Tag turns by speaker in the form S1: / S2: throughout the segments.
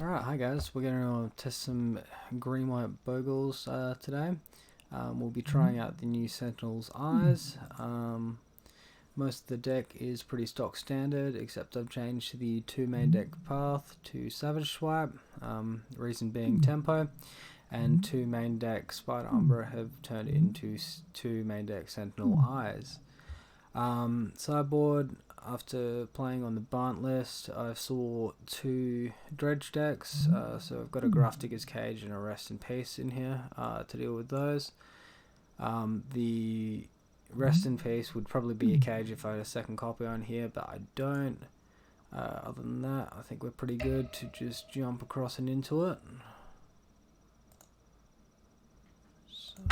S1: Alright, hi guys, we're going to test some green white Bogles today. We'll be trying out the new Sentinel's eyes. Most of the deck is pretty stock standard, except I've changed the two main deck path to Savage Swipe, reason being tempo, and two main deck Spider Umbra have turned into two main deck Sentinel eyes. Sideboard, after playing on the Barnt list, I saw two dredge decks, so I've got a Grafdigger's Cage and a Rest in Peace in here to deal with those. The Rest in Peace would probably be a cage if I had a second copy on here, but I don't. Other than that, I think we're pretty good to just jump across and into it. So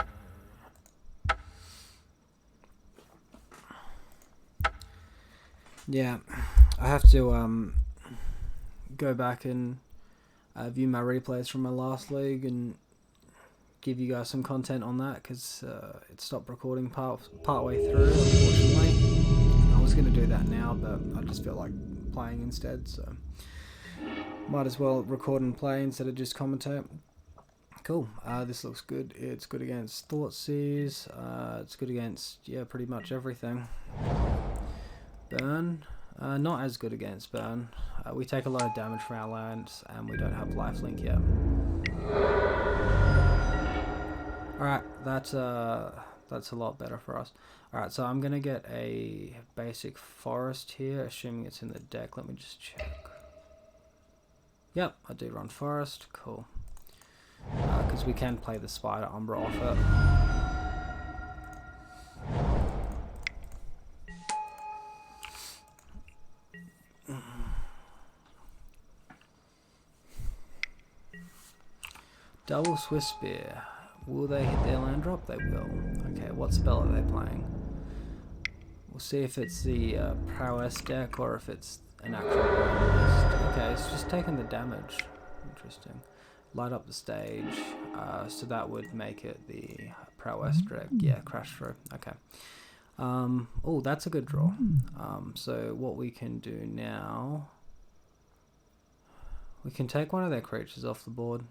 S1: yeah, I have to go back and view my replays from my last league and give you guys some content on that, because it stopped recording part way through, unfortunately. I was going to do that now, but I just feel like playing instead, so might as well record and play instead of just commentate. Cool. This looks good. It's good against Thoughtseize. It's good against, yeah, pretty much everything. Burn. Not as good against Burn. We take a lot of damage from our lands, and we don't have lifelink yet. Alright, that's a lot better for us. Alright, so I'm going to get a basic forest here, assuming it's in the deck. Let me just check. Yep, I do run forest. Cool. Because we can play the Spider Umbra off it. Double Swiss Spear. Will they hit their land drop? They will. Okay, what spell are they playing? We'll see if it's the prowess deck or if it's an actual list. Okay, it's just taking the damage. Interesting. Light up the stage. So that would make it the prowess deck. Yeah, crash through. Okay. Oh, that's a good draw. So what we can do now, we can take one of their creatures off the board.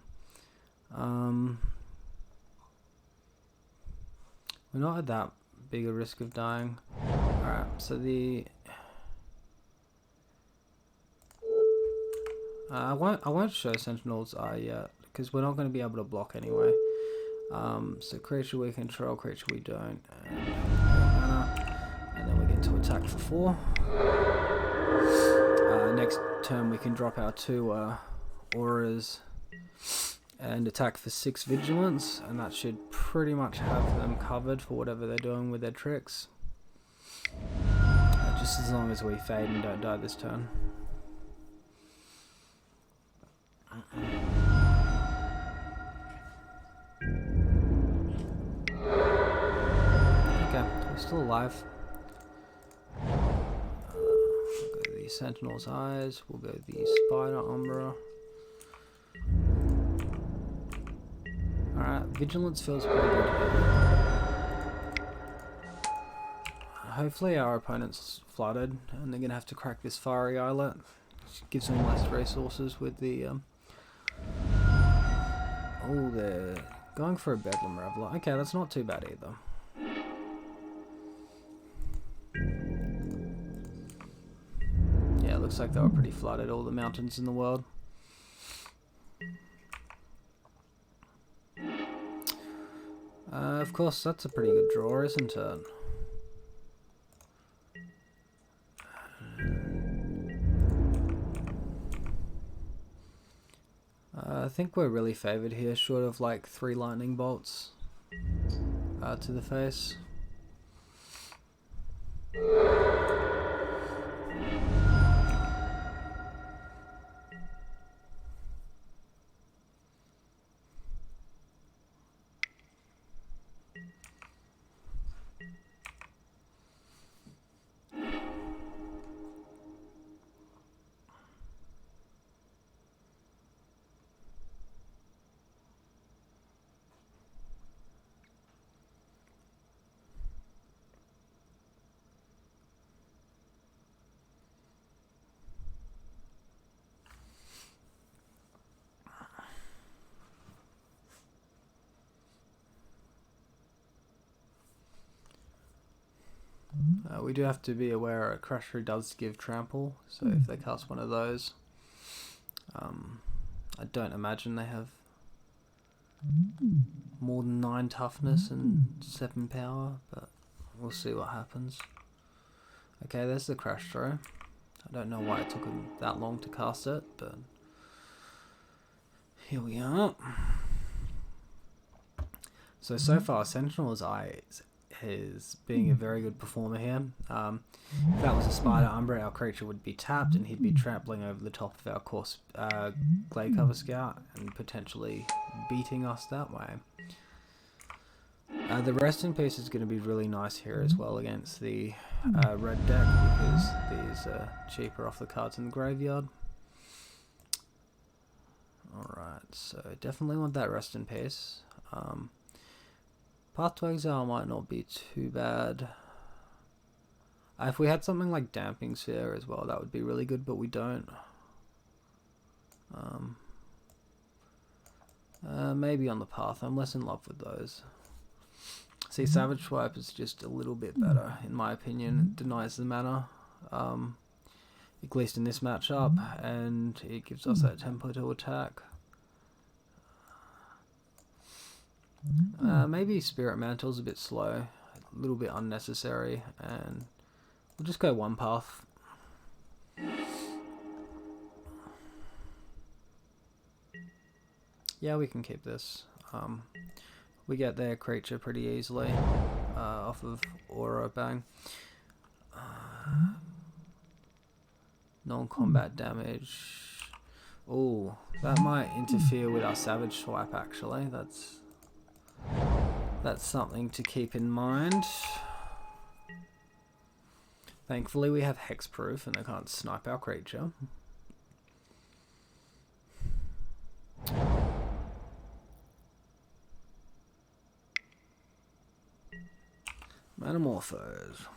S1: We're not at that big a risk of dying. Alright, so the I won't show Sentinel's Eye yet, because we're not going to be able to block anyway. So creature we control, creature we don't, and then we get to attack for 4. Next turn we can drop our 2 auras and attack for 6 vigilance, and that should pretty much have them covered for whatever they're doing with their tricks. Just as long as we fade and don't die this turn. Okay, we're still alive. We'll go the Sentinel's Eyes, we'll go the Spider Umbra. Alright, Vigilance feels pretty good here. Hopefully our opponent's flooded and they're going to have to crack this Fiery Islet. Which gives them less resources with the... Oh, they're going for a Bedlam Reveler. Okay, that's not too bad either. Yeah, it looks like they were pretty flooded, all the mountains in the world. Of course, that's a pretty good draw, isn't it? I think we're really favoured here, short of like 3 lightning bolts to the face. we do have to be aware Crashery does give trample, so if they cast one of those, I don't imagine they have more than 9 toughness and 7 power, but we'll see what happens. Okay, there's the Crash Throw. I don't know why it took him that long to cast it, but here we are. So far, Sentinel's Eye is being a very good performer here. If that was a Spider Umbra, our creature would be tapped and he'd be trampling over the top of our course Glade Cover Scout and potentially beating us that way. The Rest in Peace is going to be really nice here as well against the red deck, because these are cheaper off the cards in the graveyard. Alright, so definitely want that Rest in Peace. Path to Exile might not be too bad. If we had something like Damping Sphere as well, that would be really good, but we don't. Maybe on the Path. I'm less in love with those. See, Savage Swipe is just a little bit better, in my opinion. It denies the mana, at least in this matchup, and it gives us that tempo to attack. Maybe Spirit Mantle's a bit slow, a little bit unnecessary, and we'll just go one path. Yeah, we can keep this. We get their creature pretty easily off of Aura Bang. Non-combat damage. Oh, that might interfere with our Savage Swipe actually. That's something to keep in mind. Thankfully we have Hexproof and they can't snipe our creature. Metamorphose.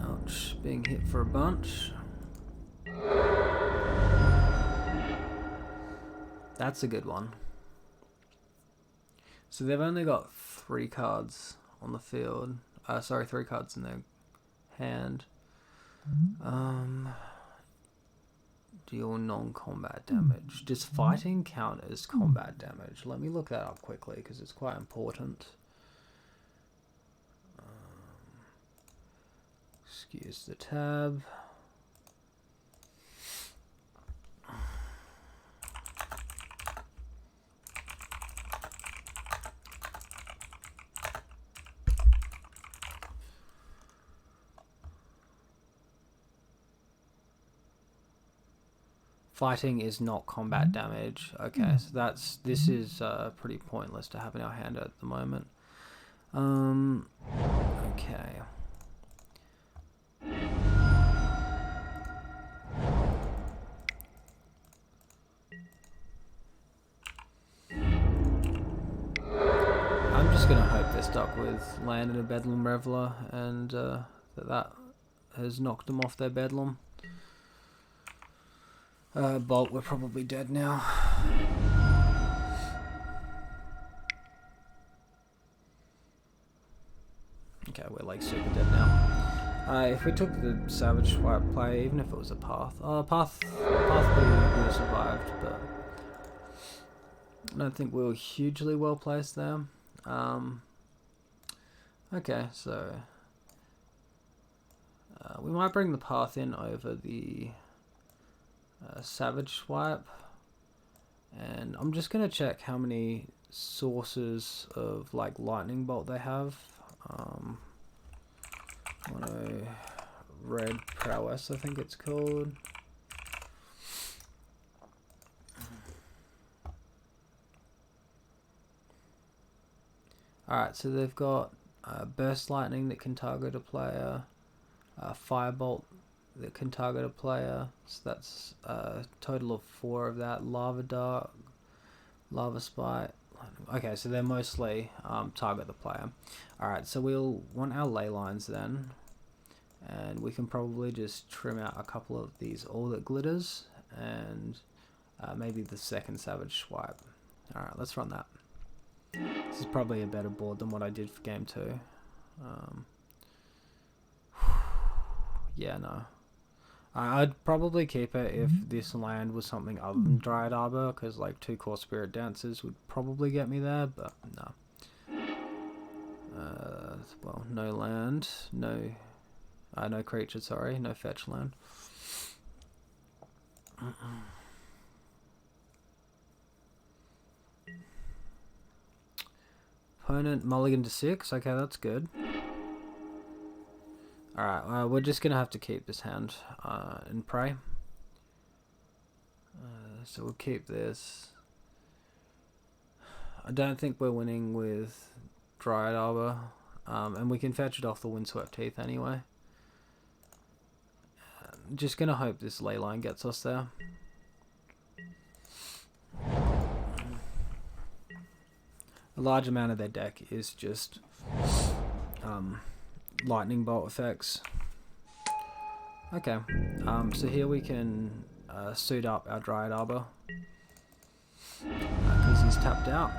S1: Ouch, being hit for a bunch. That's a good one. So they've only got 3 cards on the field. Sorry, 3 cards in their hand. Deal non-combat damage. Does fighting count as combat damage? Let me look that up quickly because it's quite important. Excuse the tab. Fighting is not combat damage. Okay, so this is pretty pointless to have in our hand at the moment. Okay. I'm just gonna hope they're stuck with Land and a Bedlam Reveler, and that has knocked them off their Bedlam. Bolt, we're probably dead now. Okay, we're like super dead now. If we took the Savage Swipe play, even if it was a Path, Path we would have survived, but I don't think we were hugely well placed there. Okay, so we might bring the Path in over the Savage Swipe, and I'm just gonna check how many sources of like Lightning Bolt they have. Red Prowess, I think it's called. Alright, so they've got Burst Lightning that can target a player, Firebolt that can target a player, so that's a total of 4 of that. Lava Dart, Lava Spite. Okay, so they're mostly target the player. Alright, so we'll want our ley lines then, And we can probably just trim out a couple of these all that glitters and maybe the second savage swipe. Alright, let's run that. This is probably a better board than what I did for game 2. Yeah, no. I'd probably keep it if this land was something other than Dryad Arbor, because like 2 Core Spirit Dancers would probably get me there, but no. Well, no land, no creature, sorry, no fetch land. Opponent mulligan to 6, okay, that's good. Alright, we're just gonna have to keep this hand and pray. So we'll keep this. I don't think we're winning with Dryad Arbor, and we can fetch it off the Windswept Heath anyway. Just gonna hope this ley line gets us there. A large amount of their deck is just lightning bolt effects. Okay, so here we can suit up our Dryad Arbor because he's tapped out.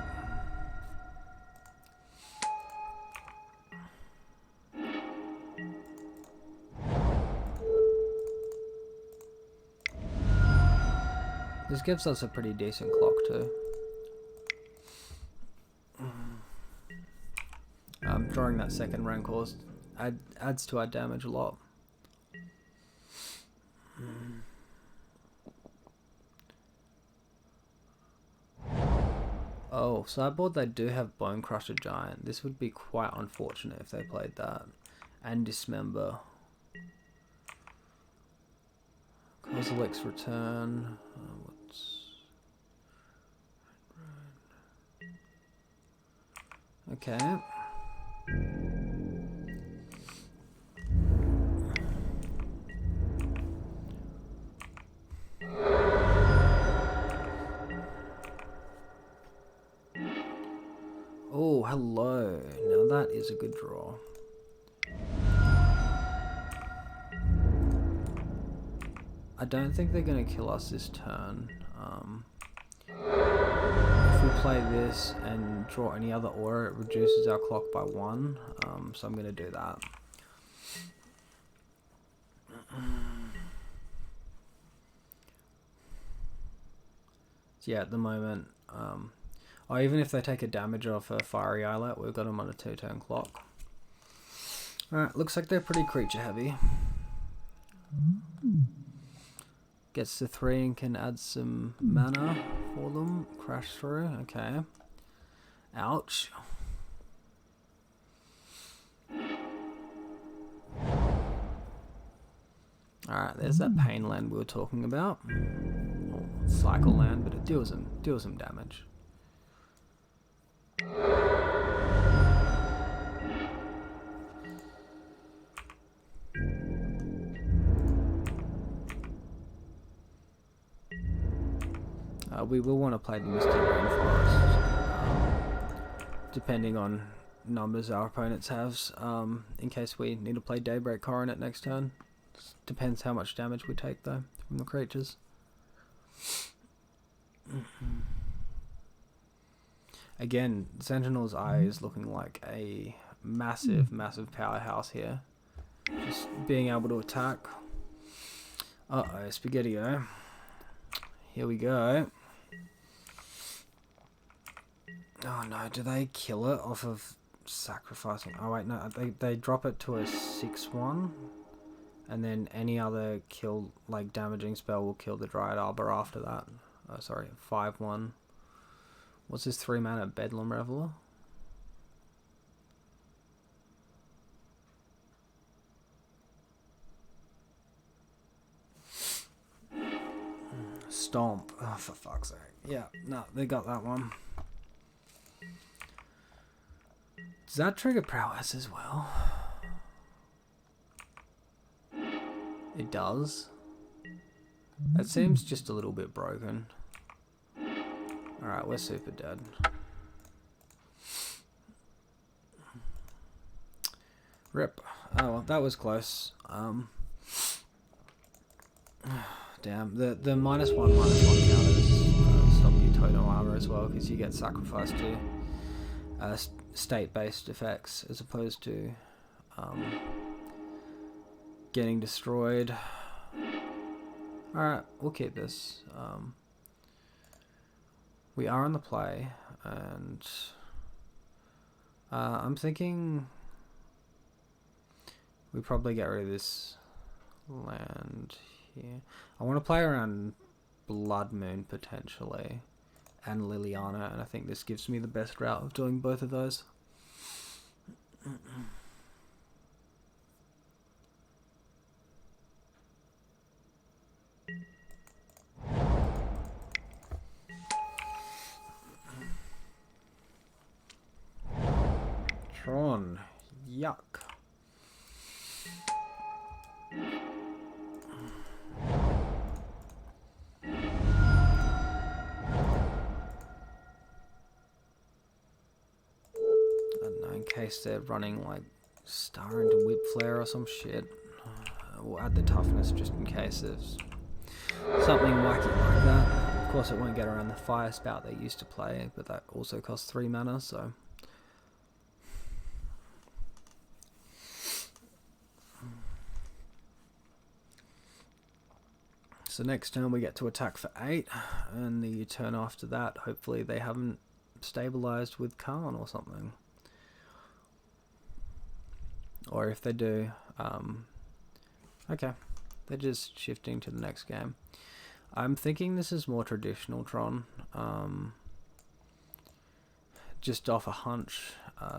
S1: This gives us a pretty decent clock too. Drawing that second Rancor adds to our damage a lot. Oh, sideboard they do have Bone Crusher Giant. This would be quite unfortunate if they played that. And Dismember. Kozilek's Return. Okay. Oh, hello. Now that is a good draw. I don't think they're going to kill us this turn. If we play this and draw any other aura, it reduces our clock by 1. So I'm going to do that. So yeah, at the moment, or even if they take a damage off a Fiery Eyelet, we've got them on a 2-turn clock. Alright, looks like they're pretty creature heavy. Gets to 3 and can add some mana for them. Crash through, okay. Ouch. Alright, there's that pain land we were talking about. Or cycle land, but it deals some damage. We will want to play the Misty Rainforest, depending on numbers our opponents have, in case we need to play Daybreak Coronet next turn. Depends how much damage we take though from the creatures. Again, Sentinel's Eye is looking like a massive powerhouse here. Just being able to attack. Uh-oh, Spaghetti-O. Here we go. Oh no, do they kill it off of sacrificing? Oh wait, no, they drop it to a 6/1, and then any other kill, like damaging spell, will kill the Dryad Arbor after that. Oh, sorry, 5/1. What's this 3-mana Bedlam Reveler? Stomp. Oh, for fuck's sake. Yeah, no, they got that one. Does that trigger prowess as well? It does. That seems just a little bit broken. Alright, we're super dead. RIP. Oh well, that was close. Damn, the -1/-1 counters stop your totem armor as well, because you get sacrificed to state-based effects as opposed to getting destroyed. Alright, we'll keep this. We are on the play, and I'm thinking we probably get rid of this land here. I want to play around Blood Moon potentially, and Liliana, and I think this gives me the best route of doing both of those. Tron, yuck. In case they're running like Star into Whip Flare or some shit. We'll add the toughness just in case there's something wacky like that. Of course it won't get around the Fire Spout they used to play, but that also costs 3 mana, so... So next turn we get to attack for 8, and the turn after that, hopefully they haven't stabilized with Khan or something. Or if they do, okay, they're just shifting to the next game. I'm thinking this is more traditional Tron, just off a hunch.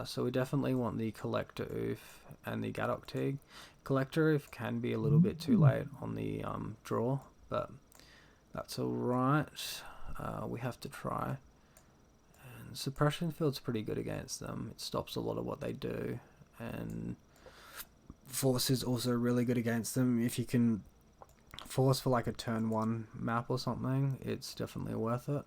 S1: So we definitely want the Collector Oof and the Gadok Tig. Collector Oof can be a little bit too late on the draw, but that's alright. We have to try. And Suppression Field's pretty good against them. It stops a lot of what they do, and Force is also really good against them. If you can force for like a turn 1 map or something, it's definitely worth it.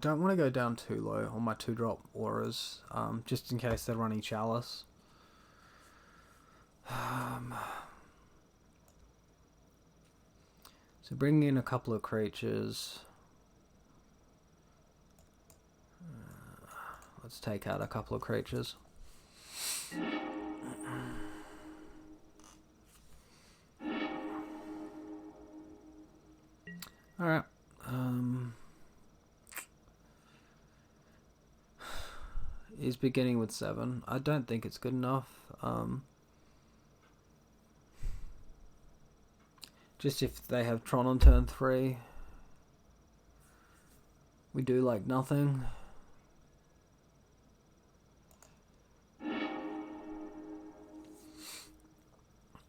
S1: Don't want to go down too low on my 2-drop auras, just in case they're running Chalice. So bringing in a couple of creatures. Let's take out a couple of creatures. Alright. He's beginning with 7. I don't think it's good enough. Just if they have Tron on turn 3, we do like nothing.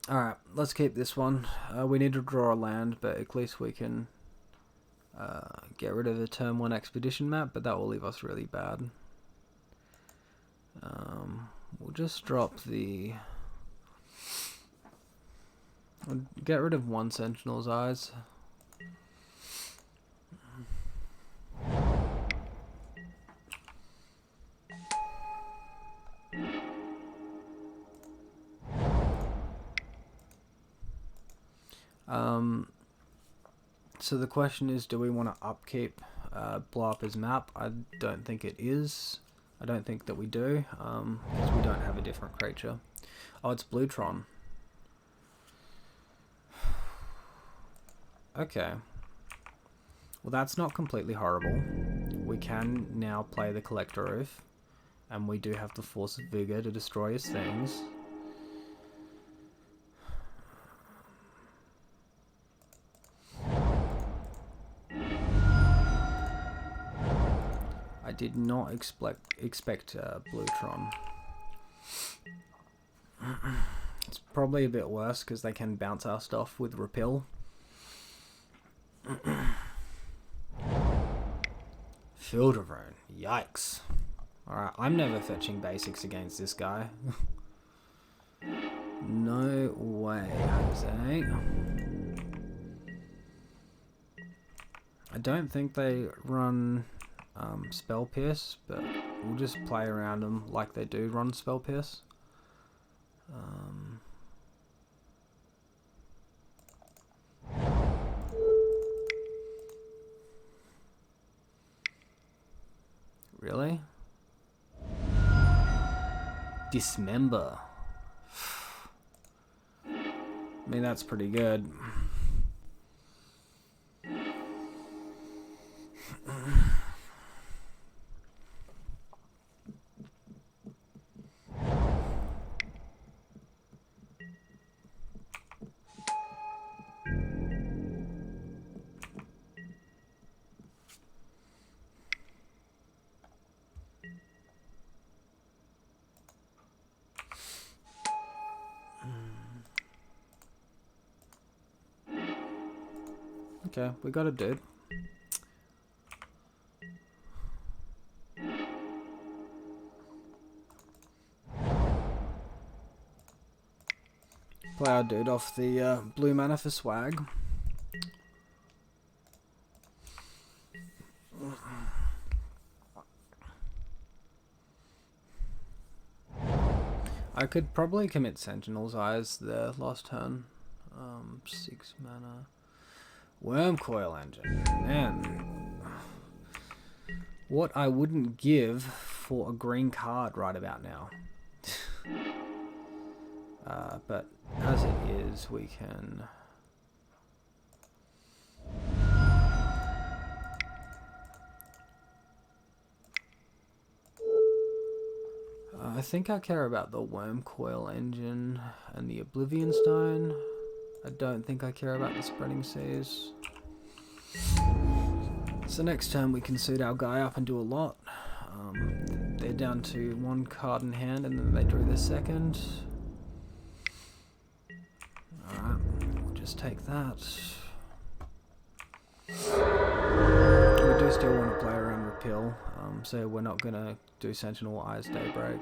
S1: Alright, let's keep this one. We need to draw a land, but at least we can get rid of the turn 1 expedition map, but that will leave us really bad. We'll just drop the... We'll get rid of 1 Sentinel's Eyes. So the question is, do we want to upkeep blow up his map? I don't think it is. I don't think that we do, because we don't have a different creature. Oh, it's Bluetron. Okay. Well, that's not completely horrible. We can now play the Collector Oof, and we do have the Force of Vigor to destroy his things. I did not expect Bluetron. It's probably a bit worse because they can bounce our stuff with Repel. Field of Ruin. Yikes. Alright, I'm never fetching basics against this guy. No way, Jose. I don't think they run Spell Pierce, but we'll just play around them like they do run Spell Pierce. Really? Dismember. I mean, that's pretty good. Okay, we got a dude. Play our dude off the blue mana for swag. I could probably commit Sentinel's Eyes there last turn. 6 mana. Worm Coil Engine. Man. What I wouldn't give for a green card right about now. But as it is, we can... I think I care about the Worm Coil Engine and the Oblivion Stone. I don't think I care about the Spreading Seas. So next turn we can suit our guy up and do a lot. They're down to 1 card in hand and then they drew their second. Alright, we'll just take that. We do still want to play around Repeal, so we're not going to do Sentinel Eyes Daybreak.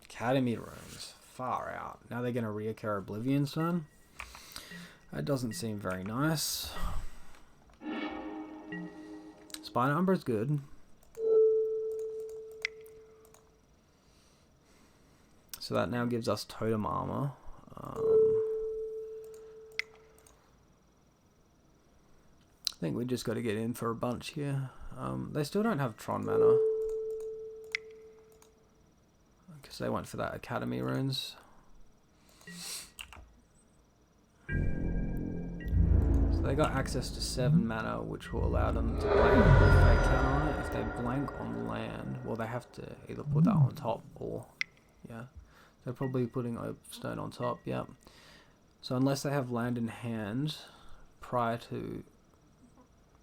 S1: Academy Runes, far out. Now they're going to reoccur Oblivion Stone. That doesn't seem very nice. Spine Umber is good. So that now gives us Totem Armor. I think we just got to get in for a bunch here. They still don't have Tron mana. Because they went for that Academy Runes. So they got access to 7 mana, which will allow them to play a fake count on it. If they blank on land, well, they have to either put that on top or, yeah. They're probably putting Stone on top, yep. So unless they have land in hand prior to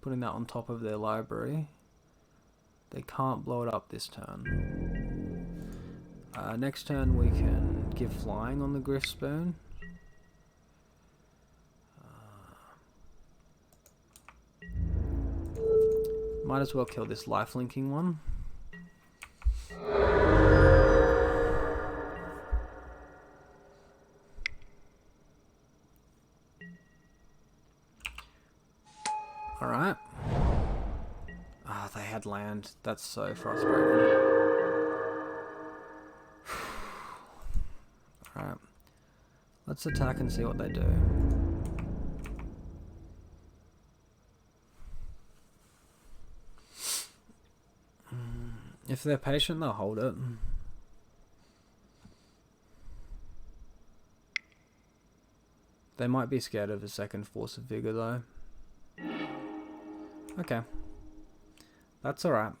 S1: putting that on top of their library, they can't blow it up this turn. Next turn we can give flying on the Griff Spoon. Might as well kill this lifelinking one. Alright. Ah, they had land. That's so frustrating. Alright. Let's attack and see what they do. If they're patient, they'll hold it. They might be scared of a second Force of Vigor though. Okay. That's alright.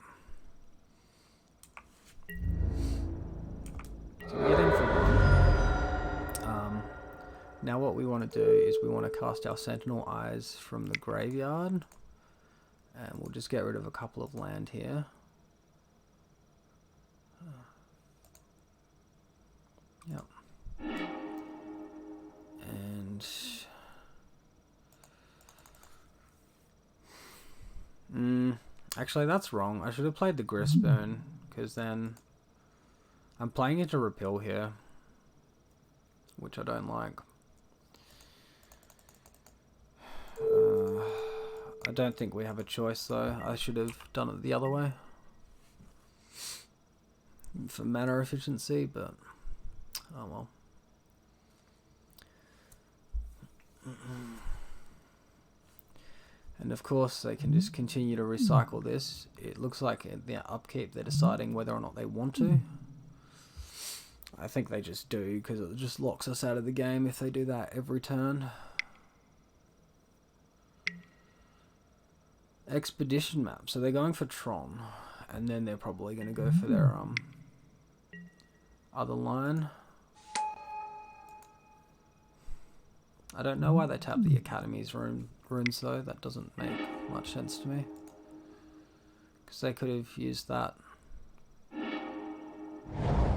S1: So we get in for one. Now what we want to do is we want to cast our Sentinel Eyes from the graveyard. And we'll just get rid of a couple of land here. Yep. And... actually, that's wrong. I should have played the Griff Spoon, because then I'm playing it to Repeal here, which I don't like. I don't think we have a choice though. I should have done it the other way for mana efficiency, but oh well. And of course they can just continue to recycle this. It looks like in the upkeep they're deciding whether or not they want to. I think they just do, because it just locks us out of the game if they do that every turn. Expedition map. So they're going for Tron, and then they're probably going to go for their other line. I don't know why they tap the Academy's runes though. That doesn't make much sense to me, because they could have used that.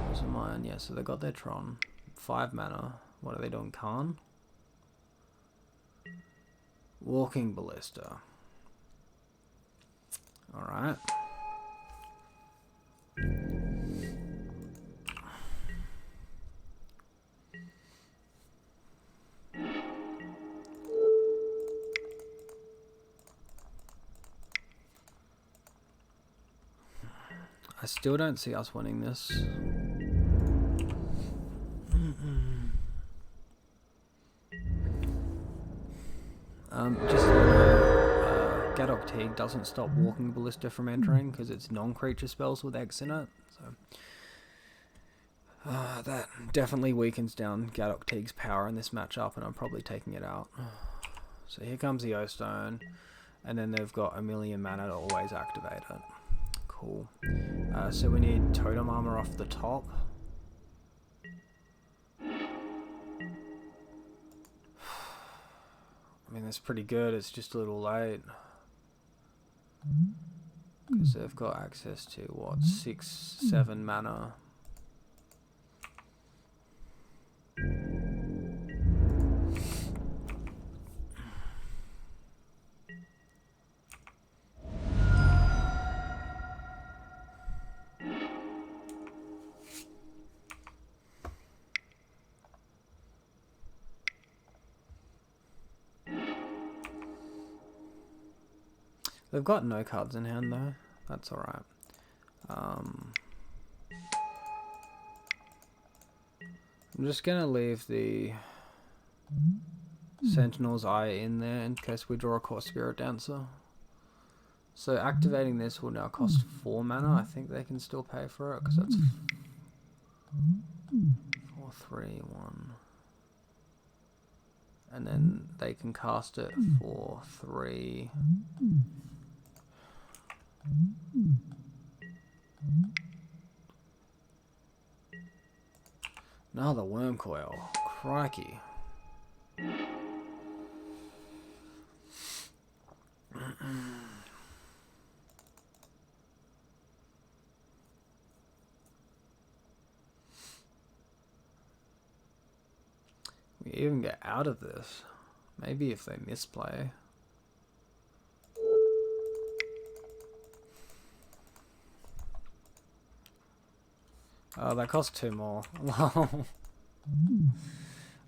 S1: Those are mine. Yeah, so they got their Tron. 5 mana. What are they doing? Khan? Walking Ballista. Alright. I still don't see us winning this. Just so you know, Gadok Teague doesn't stop Walking Ballista from entering because it's non-creature spells with X in it. So that definitely weakens down Gadok Teague's power in this matchup, and I'm probably taking it out. So here comes the O-Stone, and then they've got a million mana to always activate it. Cool. So we need Totem Armor off the top. I mean, that's pretty good. It's just a little late, because they've got access to, what, 6, 7 mana. They've got no cards in hand though. That's alright. I'm just gonna leave the Sentinel's Eye in there in case we draw a Core Spirit Dancer. So activating this will now cost 4 mana. I think they can still pay for it, because that's 4, 3, 1. And then they can cast it for 3. Another Worm Coil. Crikey. We even get out of this. Maybe if they misplay. Oh, that cost 2 more.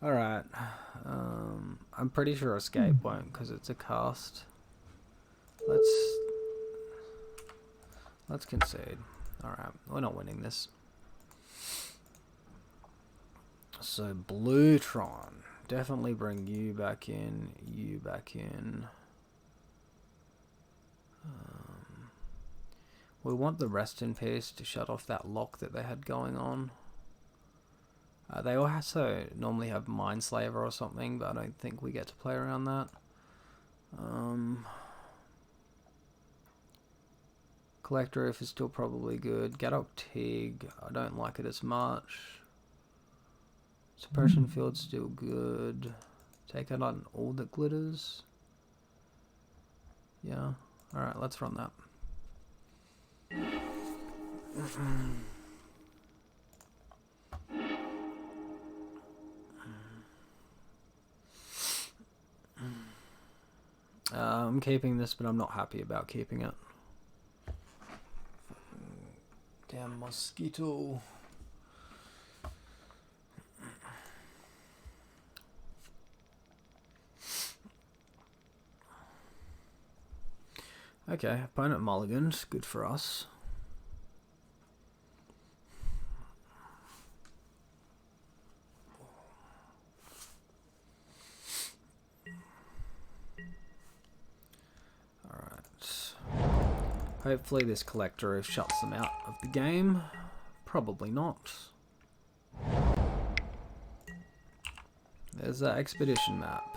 S1: Alright. I'm pretty sure Escape won't, because it's a cast. Let's concede. Alright, we're not winning this. So, Blue Tron. Definitely bring you back in, you back in. We want the Rest in Peace to shut off that lock that they had going on. They also normally have Mindslaver or something, but I don't think we get to play around that. Collector If is still probably good. Gadok Teague, I don't like it as much. Suppression Field's still good. Take out on all that glitters. Yeah. Alright, let's run that. I'm keeping this, but I'm not happy about keeping it. Damn mosquito. Okay, opponent mulligans, good for us. Alright. Hopefully this collector shuts them out of the game. Probably not. There's that expedition map.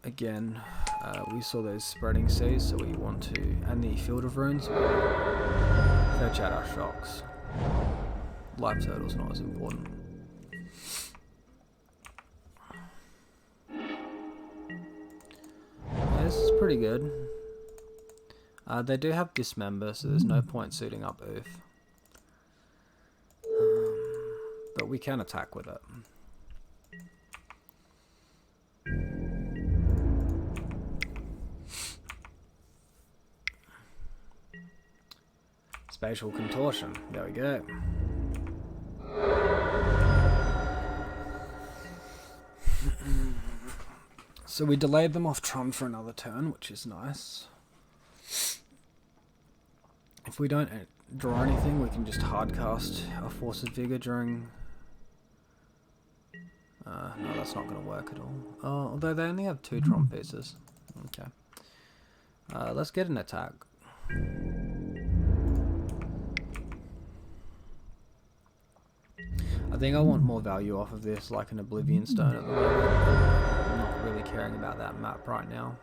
S1: Again, we saw those spreading seas, so we want to, and the field of runes, fetch out our shocks. Life total's not as important. This is pretty good. They do have dismember, so there's no point suiting up Earth. But we can attack with it. Spatial contortion. There we go. So we delayed them off Tron for another turn, which is nice. If we don't draw anything, we can just hardcast a Force of Vigor during... no, that's not going to work at all. Although they only have 2 Tron pieces. Okay. Let's get an attack. I think I want more value off of this, like an Oblivion Stone at the moment. I'm not really caring about that map right now.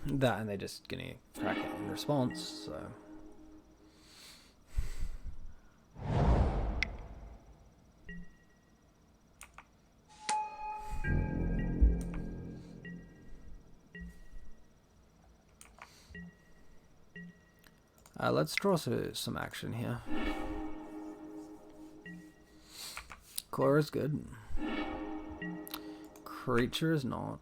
S1: That, and they're just gonna crack it in response, so... let's draw some action here. Core is good. Creature is not.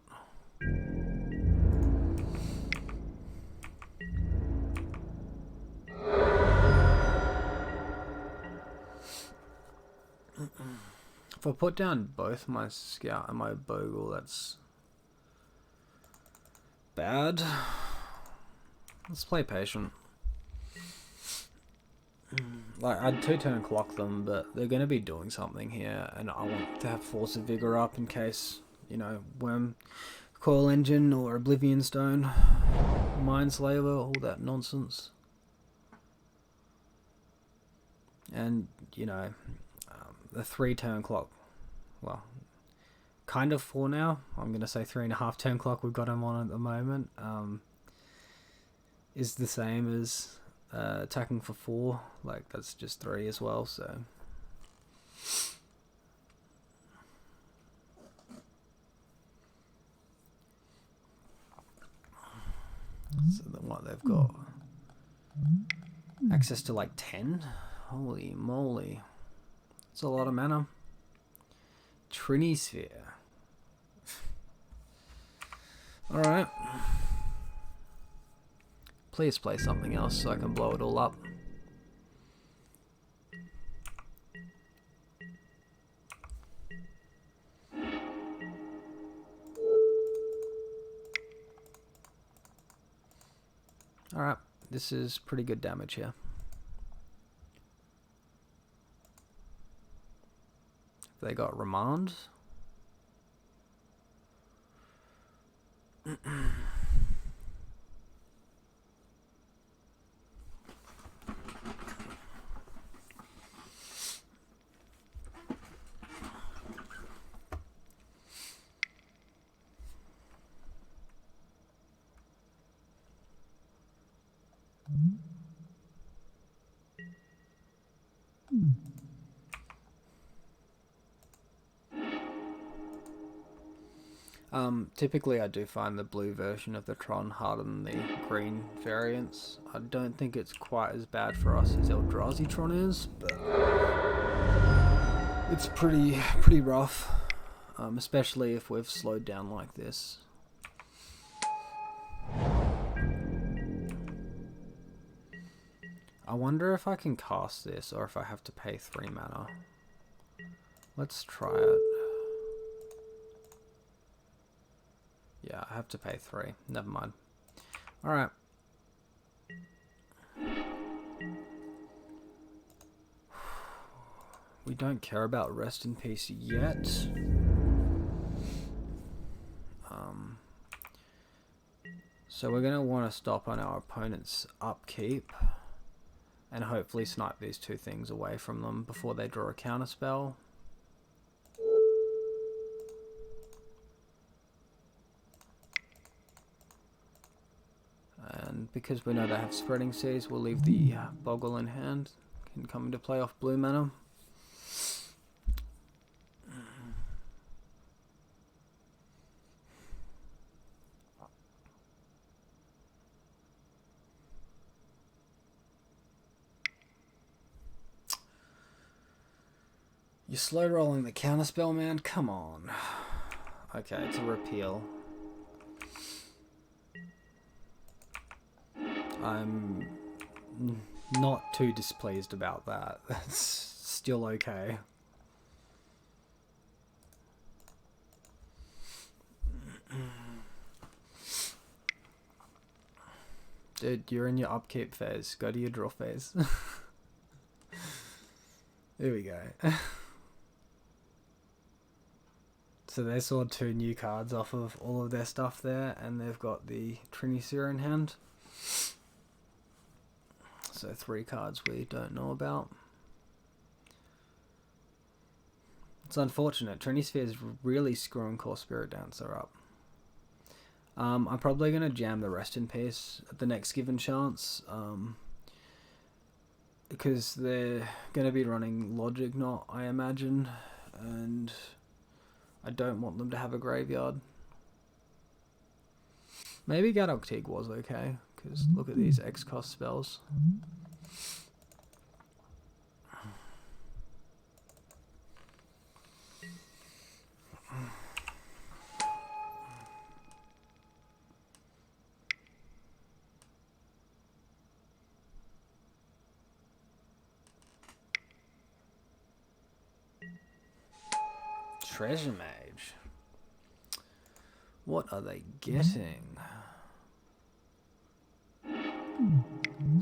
S1: If I put down both my Scout and my Bogle, that's bad. Let's play patient. Like, I'd 2-turn clock them, but they're going to be doing something here, and I want to have Force of Vigor up in case, you know, Worm, Coil Engine, or Oblivion Stone, Mindslaver, all that nonsense. And, you know, the 3-turn clock, well, kind of 4 now, I'm going to say 3.5-turn clock we've got him on at the moment, is the same as... attacking for 4, like that's just 3 as well, so then what they've got access to like 10. Holy moly, it's a lot of mana. Trinisphere. All right. Please play something else so I can blow it all up. Alright, this is pretty good damage here. They got Remand. Typically I do find the blue version of the Tron harder than the green variants. I don't think it's quite as bad for us as Eldrazi Tron is, but it's pretty rough, especially if we've slowed down like this. I wonder if I can cast this or if I have to pay 3 mana. Let's try it. Yeah, I have to pay 3. Never mind. Alright. We don't care about Rest in Peace yet. So we're going to want to stop on our opponent's upkeep and hopefully snipe these 2 things away from them before they draw a counterspell. And because we know they have Spreading Seas, we'll leave the Boggle in hand. Can come into play off blue mana. You're slow rolling the counterspell, man? Come on. Okay, it's a repeal. I'm not too displeased about that. That's still okay. Dude, you're in your upkeep phase. Go to your draw phase. There we go. So they saw 2 new cards off of all of their stuff there, and they've got the Trinity in hand. So 3 cards we don't know about. It's unfortunate. Trinisphere is really screwing Core Spirit Dancer up. I'm probably going to jam the Rest in Peace at the next given chance. Because they're going to be running Logic Knot, I imagine. And I don't want them to have a graveyard. Maybe Gadok Teague was okay. Because look at these X-cost spells. Treasure Mage. What are they getting?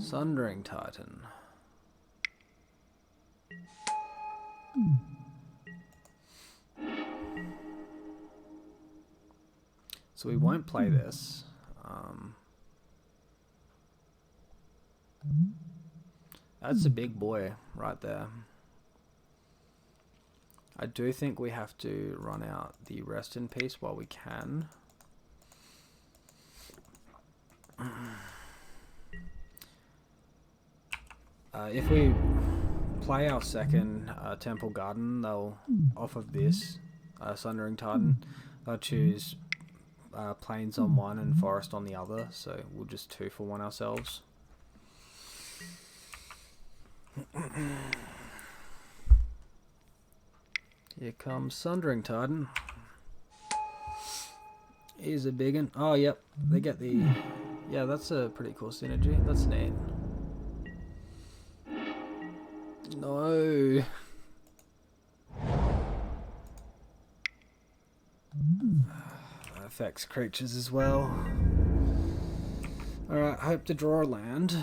S1: Sundering Titan. So we won't play this. That's a big boy right there. I do think we have to run out the Rest in Peace while we can. If we play our second Temple Garden, they'll, off of this Sundering Titan, they'll choose Plains on one and Forest on the other, so we'll just 2 for 1 ourselves. Here comes Sundering Titan. Here's a big one. Oh, yep. They get the... Yeah, that's a pretty cool synergy. That's neat. No. That affects creatures as well. Alright, hope to draw a land.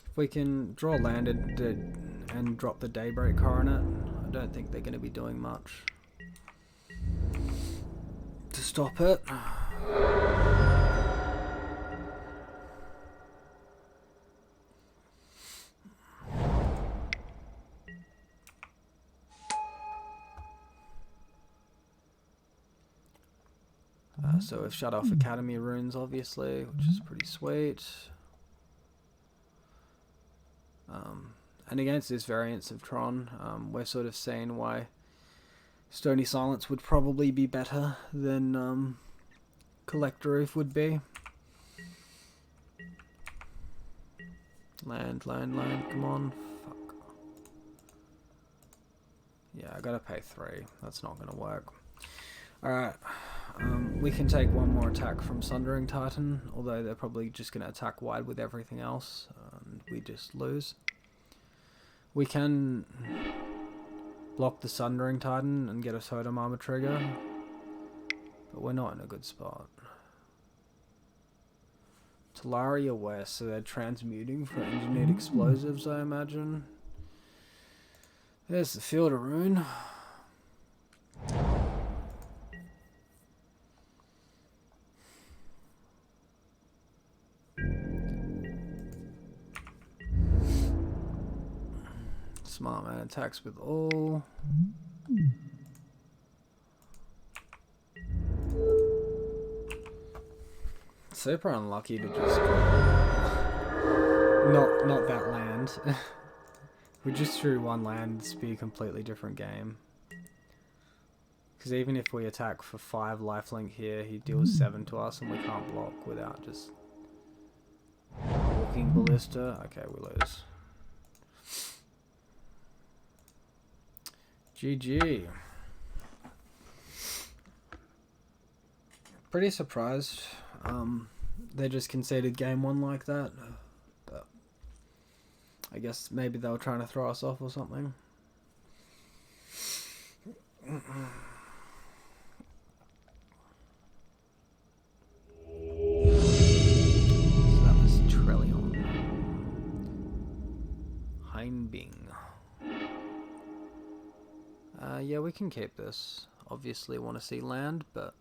S1: If we can draw land and drop the Daybreak Coronet, I don't think they're going to be doing much to stop it. So we've shut off Academy runes, obviously, which is pretty sweet. And against this variance of Tron, we're sort of seeing why Stony Silence would probably be better than Collector Roof would be. Land, come on. Fuck. Yeah, I gotta pay 3. That's not gonna work. Alright. We can take one more attack from Sundering Titan, although they're probably just gonna attack wide with everything else, and we just lose. We can block the Sundering Titan and get a Totem Armor trigger, but we're not in a good spot. Talaria West, so they're transmuting for engineered explosives, I imagine. There's the Field of Rune. Smart man attacks with all. Super unlucky to just not that land. We just threw one land, it'd be a completely different game. Because even if we attack for 5 lifelink here, he deals 7 to us and we can't block without just walking ballista. Okay, we lose. GG. Pretty surprised they just conceded game 1 like that, but I guess maybe they were trying to throw us off or something. So that was Trillion. Heinbing. Yeah, we can keep this. Obviously want to see land, but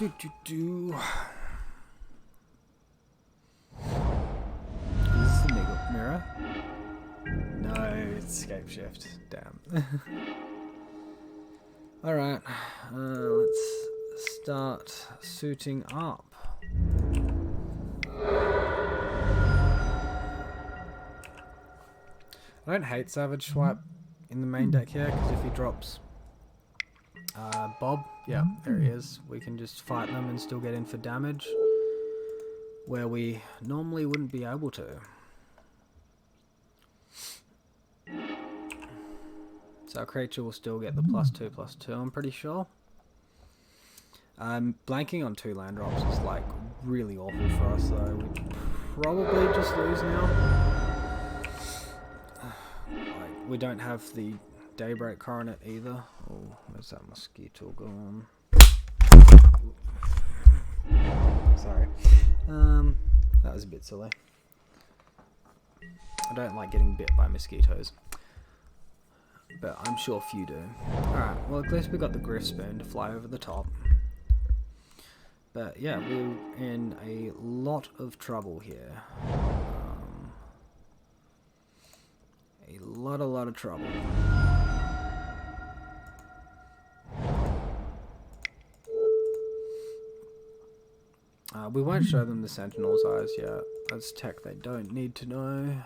S1: Is this the mirror? No, it's Scapeshift. Damn. Alright, let's start suiting up. I don't hate Savage Swipe in the main deck here, because if he drops Bob, yeah, there he is. We can just fight them and still get in for damage, where we normally wouldn't be able to. So our creature will still get the +2/+2, I'm pretty sure. Blanking on 2 land drops is like really awful for us, though. We probably just lose now. Like, we don't have the Daybreak Coronet either. Oh, where's that mosquito going? Sorry. That was a bit silly. I don't like getting bit by mosquitoes, but I'm sure few do. Alright, well at least we got the Griff Spoon to fly over the top. But yeah, we're in a lot of trouble here. A lot of trouble. We won't show them the Sentinel's eyes yet. That's tech they don't need to know.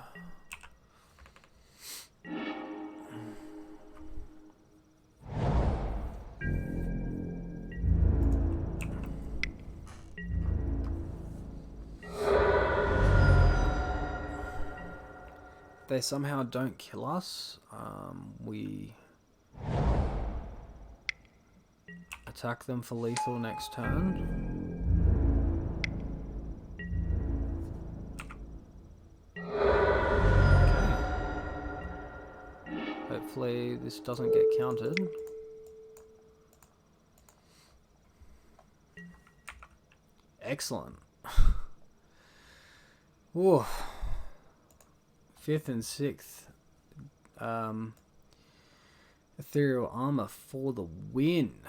S1: They somehow don't kill us. We attack them for lethal next turn. Hopefully this doesn't get counted. Excellent. Whoa. 5th and 6th. Ethereal Armor for the win.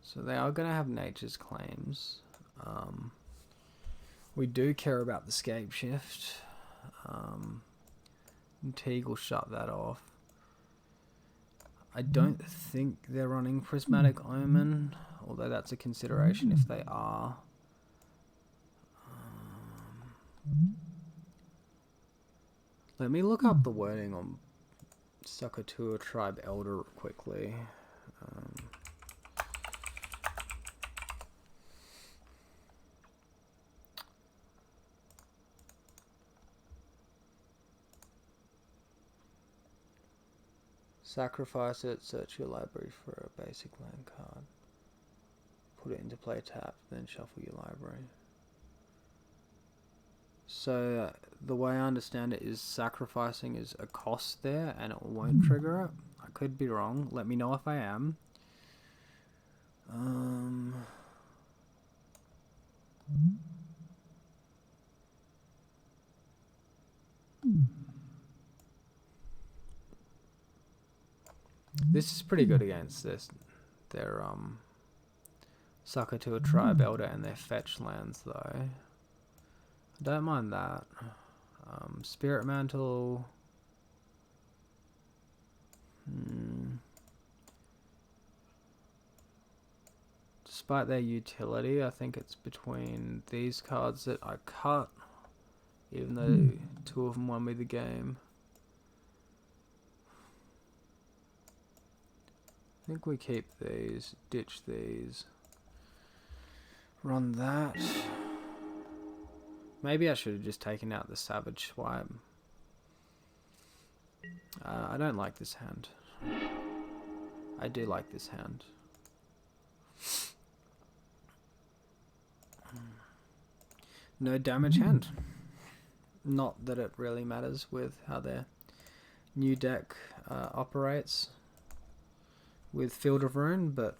S1: So they are going to have Nature's Claims. We do care about the Scape Shift. Teague will shut that off. I don't think they're running Prismatic Omen, although that's a consideration if they are. Let me look up the wording on Sakatua Tribe Elder quickly. Sacrifice it, search your library for a basic land card. Put it into play tap, then shuffle your library. So the way I understand it is sacrificing is a cost there and it won't trigger it. I could be wrong. Let me know if I am. This is pretty good against this. Their sucker to a tribe elder and their fetch lands though. I don't mind that. Spirit Mantle. Despite their utility, I think it's between these cards that I cut, even though two of them won me the game. I think we keep these, ditch these, run that. Maybe I should have just taken out the Savage Swipe. I don't like this hand. I do like this hand. No damage hand. Not that it really matters with how their new deck operates with Field of Ruin, but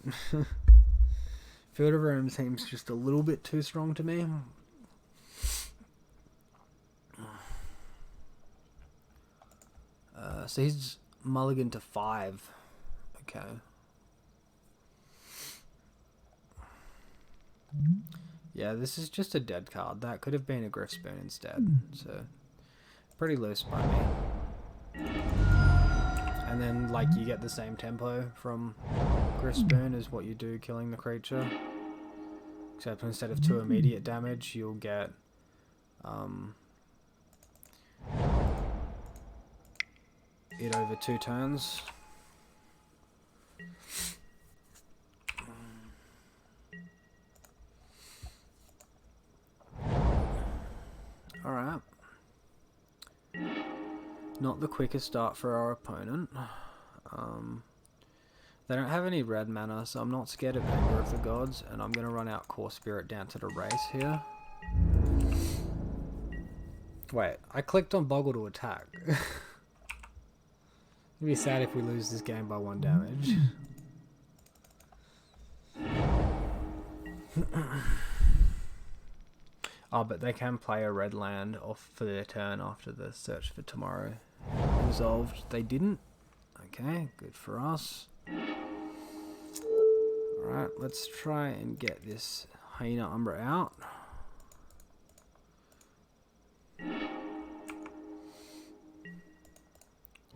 S1: Field of Ruin seems just a little bit too strong to me. So he's mulligan to 5. Okay. Yeah, this is just a dead card. That could have been a Griff Spoon instead. So, pretty loose by me. And then, like, you get the same tempo from Griff Spoon as what you do killing the creature. Except instead of 2 immediate damage, you'll get it over 2 turns. Alright. Not the quickest start for our opponent. They don't have any red mana, so I'm not scared of Anger of the Gods, and I'm going to run out Core Spirit down to the race here. Wait, I clicked on Boggle to attack. It'd be sad if we lose this game by 1 damage. Oh, but they can play a red land off for their turn after the Search for Tomorrow resolved. They didn't. Okay, good for us. Alright, let's try and get this Hyena Umbra out.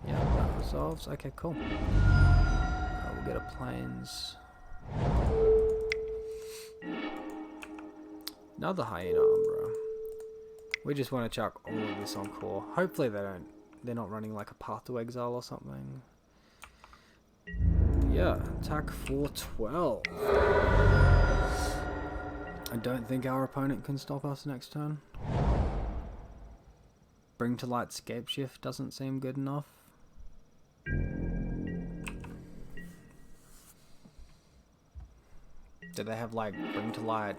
S1: Yeah, that resolves. Okay, cool. We'll get a Plains. Another Hyena Umbra. We just want to chuck all of this on core. Hopefully they're not running like a Path to Exile or something. Yeah, attack for 12. I don't think our opponent can stop us next turn. Bring to Light Scape Shift doesn't seem good enough. Do they have like Bring to Light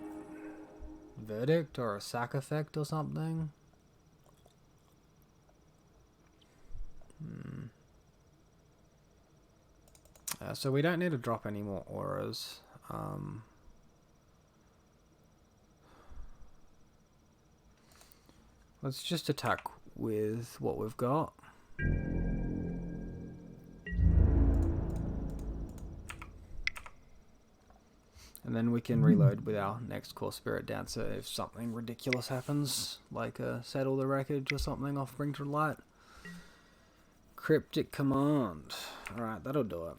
S1: Verdict or a sack effect or something? So we don't need to drop any more auras. Let's just attack with what we've got. And then we can reload with our next Core Spirit Dancer if something ridiculous happens, like Settle the Wreckage or something off Bring to Light. Cryptic Command. Alright, that'll do it.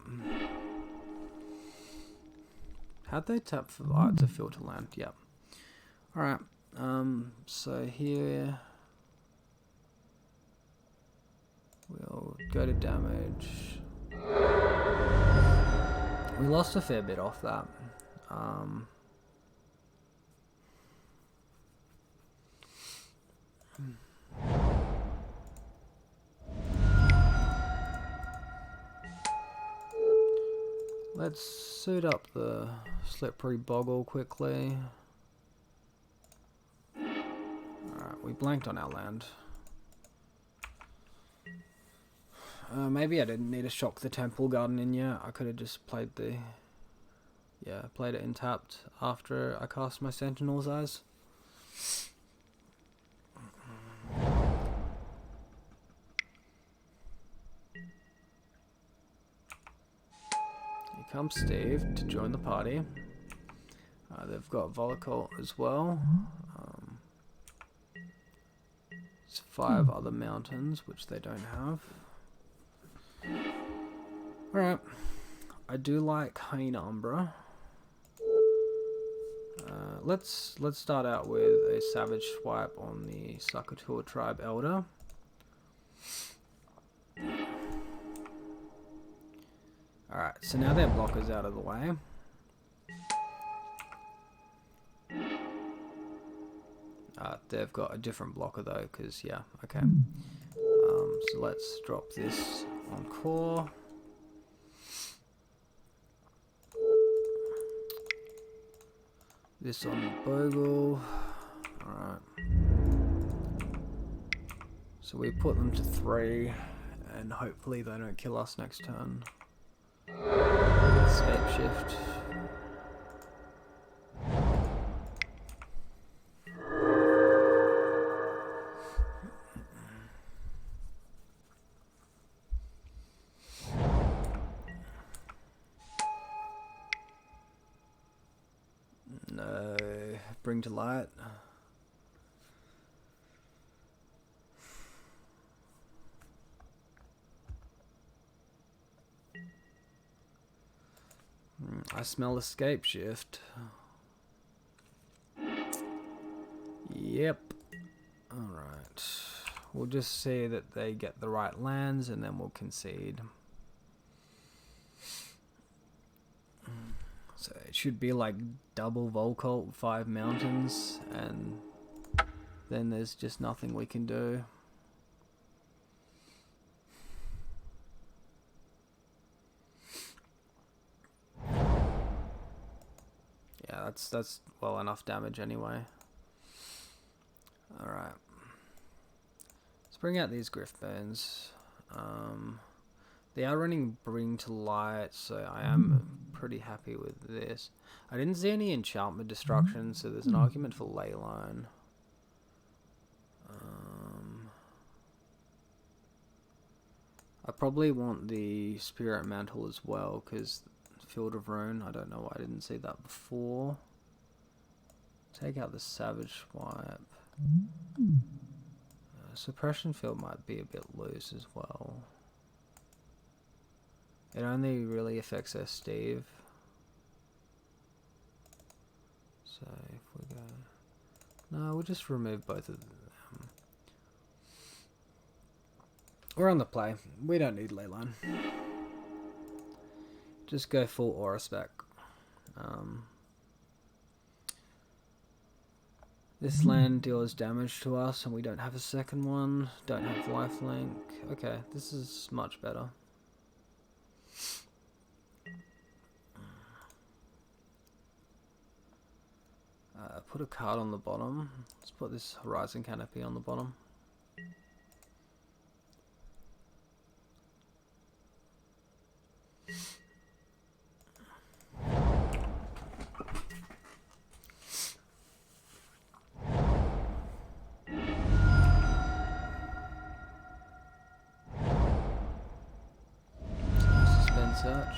S1: How'd they tap for light to filter land? Yep. Alright, so here we'll go to damage. We lost a fair bit off that. let's suit up the slippery Boggle quickly. Alright, we blanked on our land. Maybe I didn't need to shock the temple garden in yet. I could have just played the... Yeah, played it in tapped after I cast my Sentinel's Eyes. Here comes Steve to join the party. They've got Volacult as well. There's 5 other mountains, which they don't have. Alright. I do like Hyena Umbra. Let's start out with a Savage Swipe on the Sakatua Tribe Elder. Alright, so now their blocker's out of the way. They've got a different blocker though, because, yeah, okay. So let's drop this on core. This on Bogle. Alright. So we put them to 3, and hopefully they don't kill us next turn. Escape shift. No, bring to light. I smell escape shift. Yep. Alright. We'll just see that they get the right lands and then we'll concede. So it should be like double Volcult, 5 mountains, and then there's just nothing we can do. Yeah, that's well enough damage anyway. Alright. Let's bring out these Griffbones. They are running Bring to Light, so I am pretty happy with this. I didn't see any enchantment destruction, so there's an argument for Leyline. I probably want the Spirit Mantle as well, because Field of Ruin, I don't know why I didn't see that before. Take out the Savage Swipe. Suppression Field might be a bit loose as well. It only really affects their Steve. So if we go... No, we'll just remove both of them. We're on the play. We don't need Leyline. Just go full Aura Spec. This land deals damage to us and we don't have a second one. Don't have lifelink. Okay, this is much better. Put a card on the bottom. Let's put this Horizon Canopy on the bottom. Suspend search.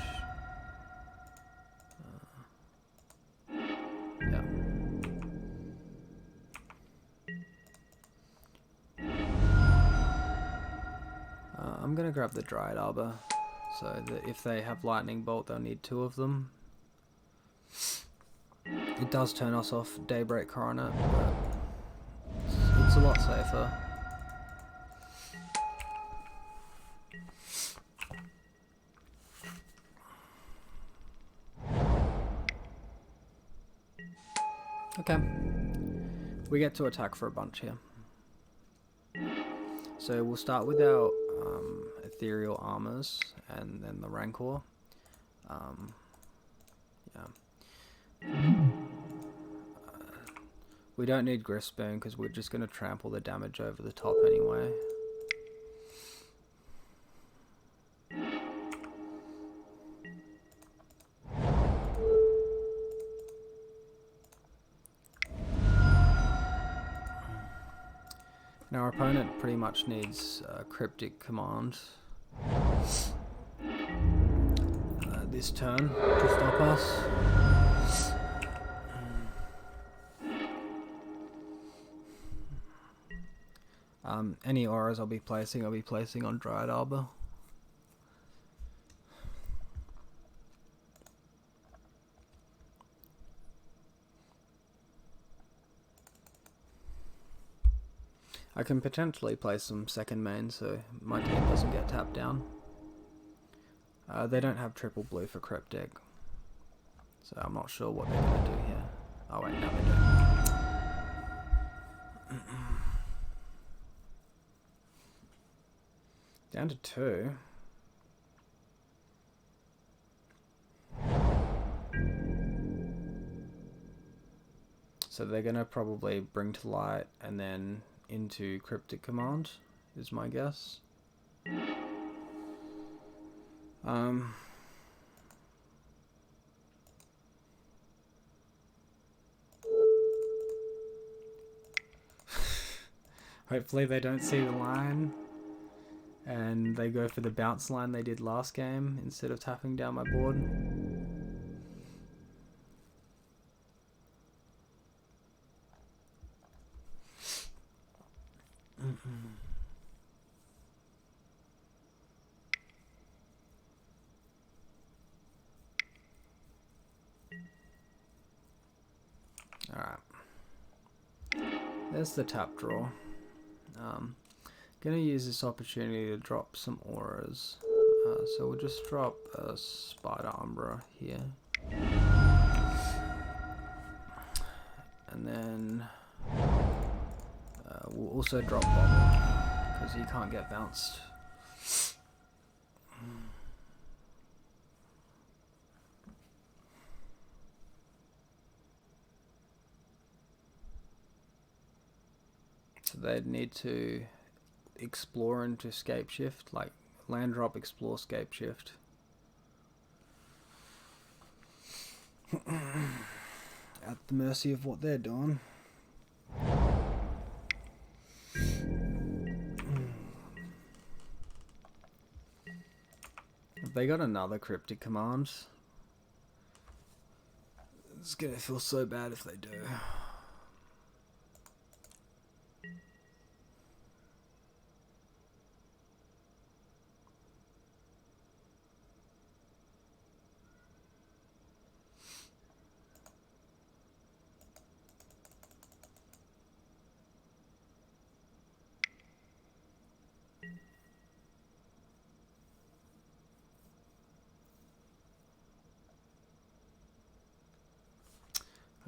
S1: Yeah. I'm gonna grab the Dryad Arbor, so that if they have Lightning Bolt, they'll need 2 of them. It does turn us off Daybreak Coronet, but it's a lot safer. Okay, we get to attack for a bunch here. So we'll start with our Ethereal Armors and then the Rancor. We don't need Grist Spoon because we're just going to trample the damage over the top anyway. Now our opponent pretty much needs Cryptic Command this turn to stop us. Any auras I'll be placing on Dryad Arbor. I can potentially play some second main so my team doesn't get tapped down. They don't have triple blue for Cryptic, so I'm not sure what they're going to do here. Oh wait, no they don't. Down to 2. So they're going to probably bring to light and then into Cryptic Command, is my guess. Hopefully they don't see the line and they go for the bounce line they did last game instead of tapping down my board. Alright. There's the tap draw. Gonna use this opportunity to drop some auras. So we'll just drop a Spider Umbra here. And then we'll also drop Boggle because he can't get bounced. So they'd need to explore into Scape Shift, like land drop, explore, Scape Shift. At the mercy of what they're doing. Have they got another Cryptic Command? It's gonna feel so bad if they do.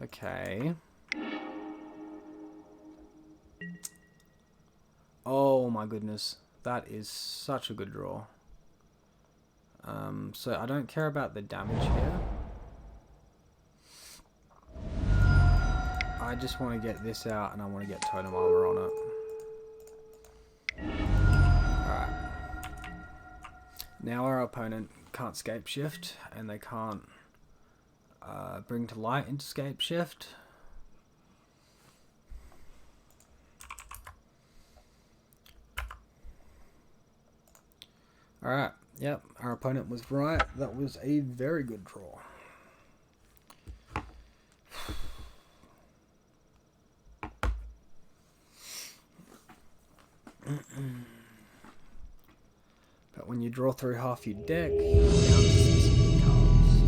S1: Okay. Oh my goodness. That is such a good draw. So I don't care about the damage here. I just want to get this out and I want to get Totem Armor on it. Alright. Now our opponent can't Scape Shift and they can't bring to light into Scape Shift. Alright, yep, our opponent was right. That was a very good draw. But when you draw through half your deck, you're down to some cards.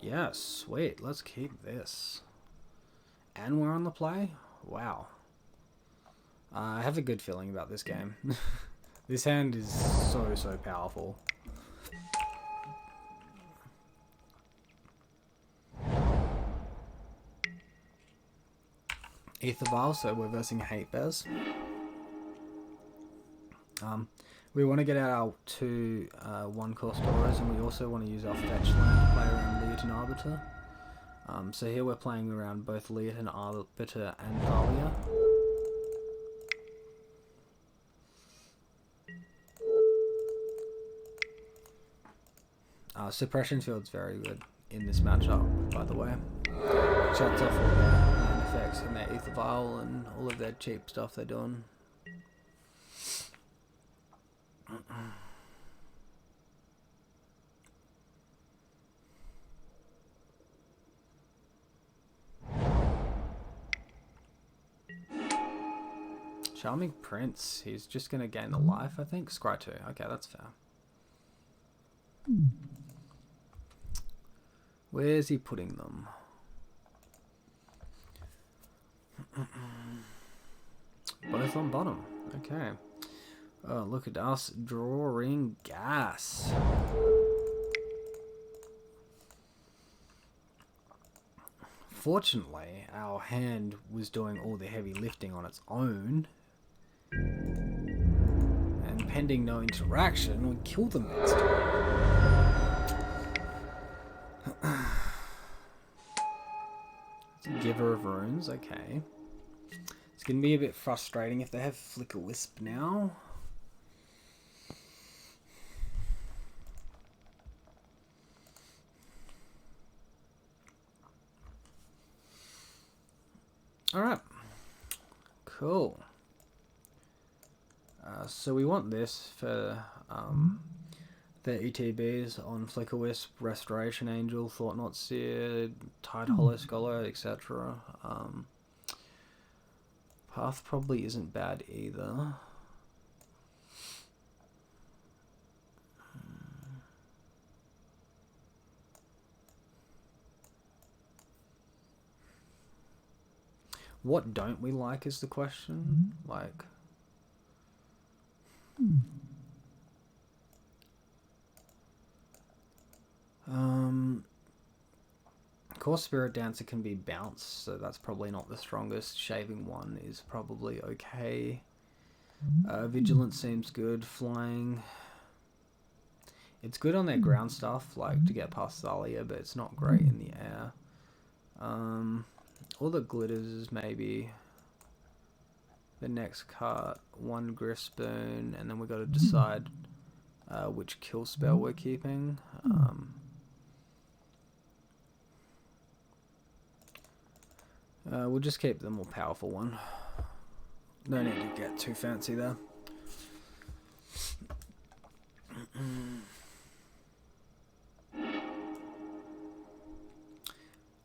S1: Yeah, sweet. Let's keep this. And we're on the play? Wow. I have a good feeling about this game. This hand is so powerful. Ether Vial, so we're versing Hate Bears. We want to get out our 2 1-cost auras, and we also want to use our fetch land to play around Leoton Arbiter. So here we're playing around both Leoton Arbiter and Thalia. Suppression Field's very good in this matchup, by the way. Shuts off all their land effects and their Ether Vial and all of their cheap stuff they're doing. Charming Prince, he's just going to gain the life, I think. Scry 2, okay, that's fair. Where's he putting them? Both on bottom, okay. Oh, look at us drawing gas. Fortunately, our hand was doing all the heavy lifting on its own. And pending no interaction, we kill them next time. It's a giver of runes, okay. It's going to be a bit frustrating if they have Flicker Wisp now. Alright. Cool. So we want this for the ETBs on Flicker Wisp, Restoration Angel, Thought Not Seared, Tide Hollow Scholar, etc. Path probably isn't bad either. What don't we like is the question. Like, Core Spirit Dancer can be bounced, so that's probably not the strongest. Shaving 1 is probably okay. Vigilance seems good. Flying, it's good on their ground stuff, like to get past Thalia, but it's not great in the air. All the glitters is maybe the next card. 1 Griffspoon, and then we got to decide which kill spell we're keeping. We'll just keep the more powerful one. No need to get too fancy there.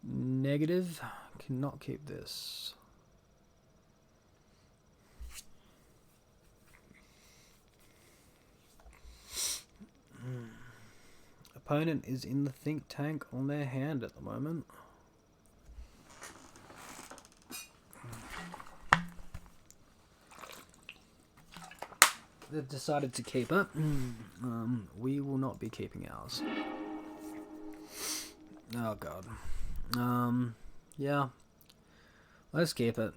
S1: Negative. Cannot keep this. Opponent is in the think tank on their hand at the moment. They've decided to keep it. We will not be keeping ours. Oh god. Yeah. Let's keep it.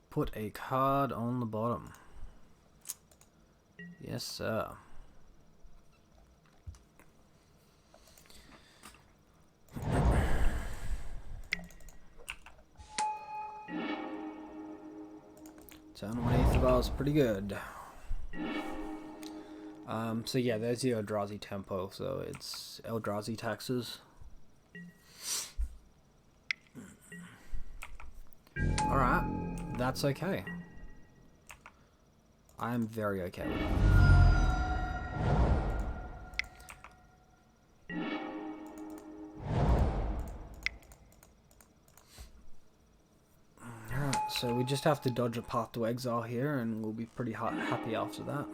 S1: Put a card on the bottom. Yes, sir. Turn 1 Ether Vial is pretty good. So yeah, there's the Eldrazi tempo, so it's Eldrazi taxes. Alright, that's okay. I am very okay with that. Alright, so we just have to dodge a Path to Exile here, and we'll be pretty happy after that.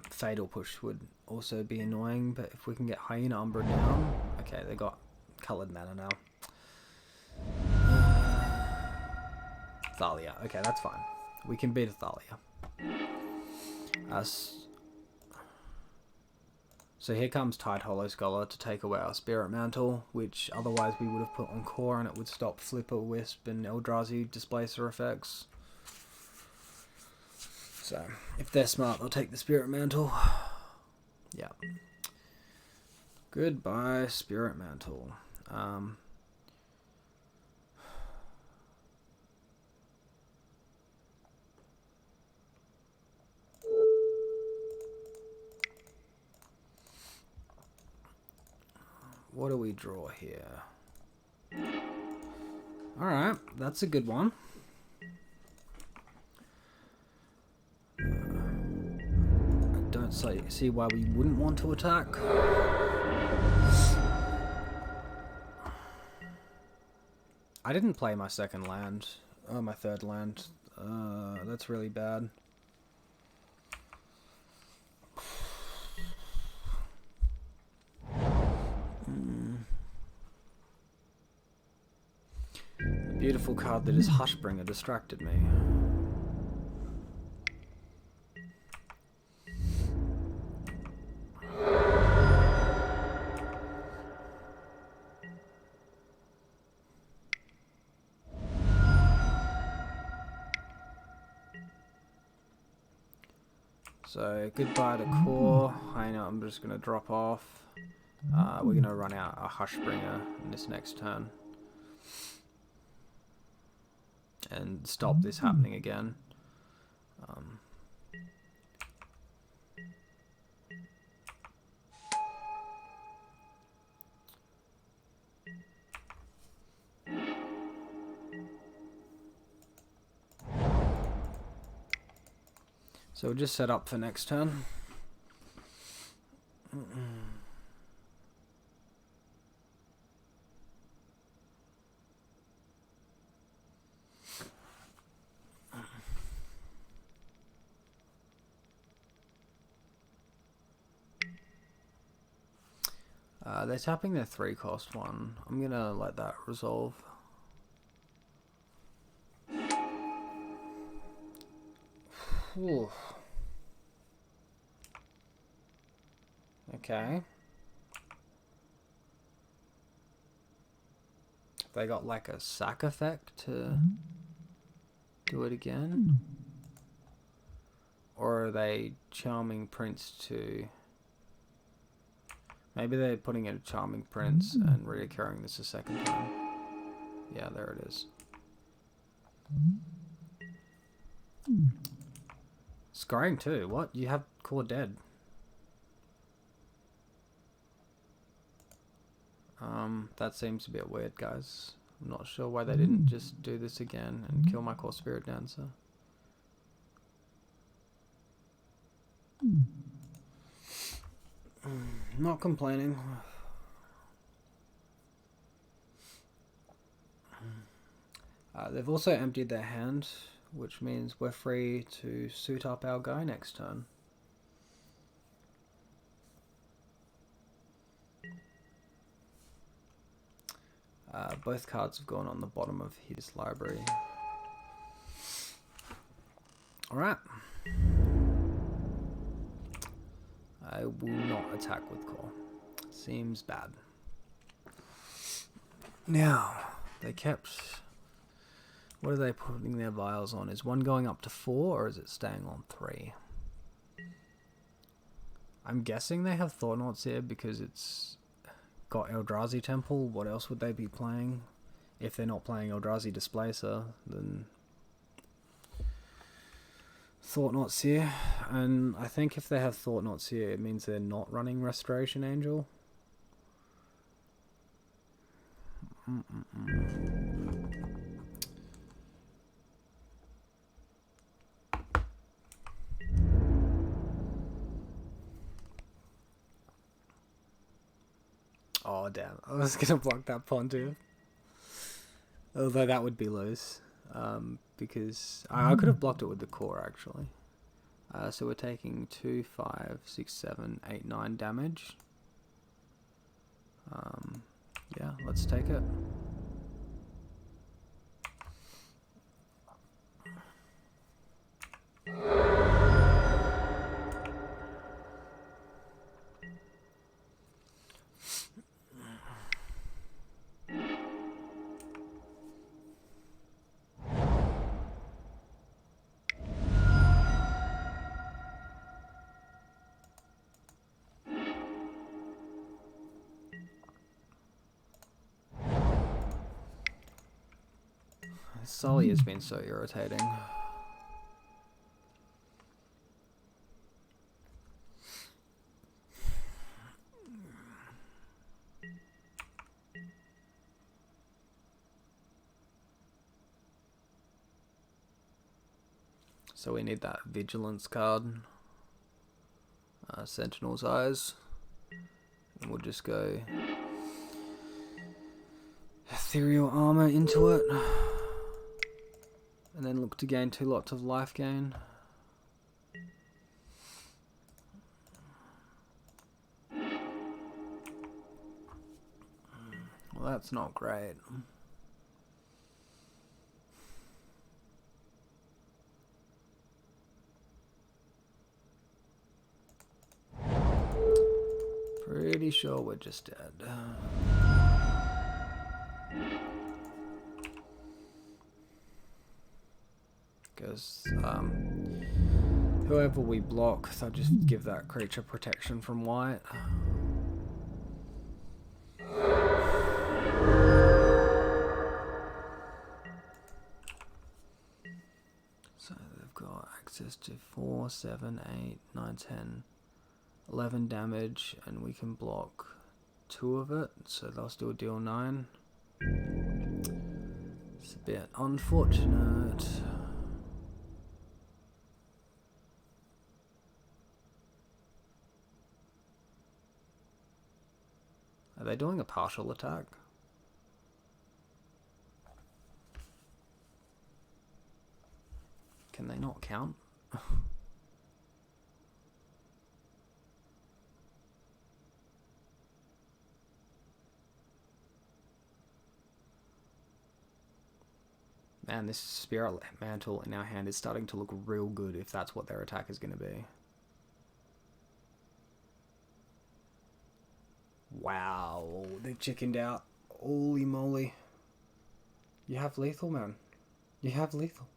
S1: Fatal Push would also be annoying, but if we can get Hyena Umbra down... Okay, they got coloured mana now. Thalia. Okay, that's fine. We can beat a Thalia. So here comes Tide Hollow Scholar to take away our Spirit Mantle, which otherwise we would have put on core, and it would stop Flipper, Wisp, and Eldrazi Displacer effects. So, if they're smart, they'll take the Spirit Mantle. Yeah. Goodbye, Spirit Mantle. What do we draw here? Alright, that's a good one. I don't see why we wouldn't want to attack. I didn't play my second land. Oh, my third land. That's really bad. The beautiful card that is Hushbringer distracted me. So, goodbye to core. I know I'm just going to drop off. We're going to run out a Hushbringer in this next turn. And stop this happening again. So we'll just set up for next turn. They're tapping their 3-cost one. I'm gonna let that resolve. Whew. Okay. They got like a sack effect to do it again? Or are they Charming Prince to... Maybe they're putting in a Charming Prince and reoccurring this a second time. Yeah, there it is. Scrying too. What? You have core dead. That seems a bit weird, guys. I'm not sure why they didn't just do this again and kill my core Spirit Dancer. Not complaining. They've also emptied their hand, which means we're free to suit up our guy next turn. Both cards have gone on the bottom of his library. Alright. I will not attack with core. Seems bad. Now, they kept... What are they putting their vials on? Is one going up to 4 or is it staying on 3? I'm guessing they have Thought-Knots here because it's got Eldrazi Temple. What else would they be playing? If they're not playing Eldrazi Displacer, then Thought-Knots here. And I think if they have Thought-Knots here, it means they're not running Restoration Angel. Oh damn, I was gonna block that Pontiff. Although that would be loose. Because I could have blocked it with the core actually. So we're taking 2, 5, 6, 7, 8, 9 damage. Yeah, let's take it. Sully has been so irritating. So we need that vigilance card. Sentinel's eyes. And we'll just go ethereal armor into it. And then look to gain 2 lots of life gain. Well, that's not great. Pretty sure we're just dead. Because whoever we block, they'll just give that creature protection from white. So they've got access to 4, 7, 8, 9, 10, 11 damage, and we can block 2 of it, so they'll still deal 9. It's a bit unfortunate. Are they doing a partial attack? Can they not count? Man, this Spirit Mantle in our hand is starting to look real good if that's what their attack is going to be. Wow, they chickened out. Holy moly. You have lethal, man. You have lethal.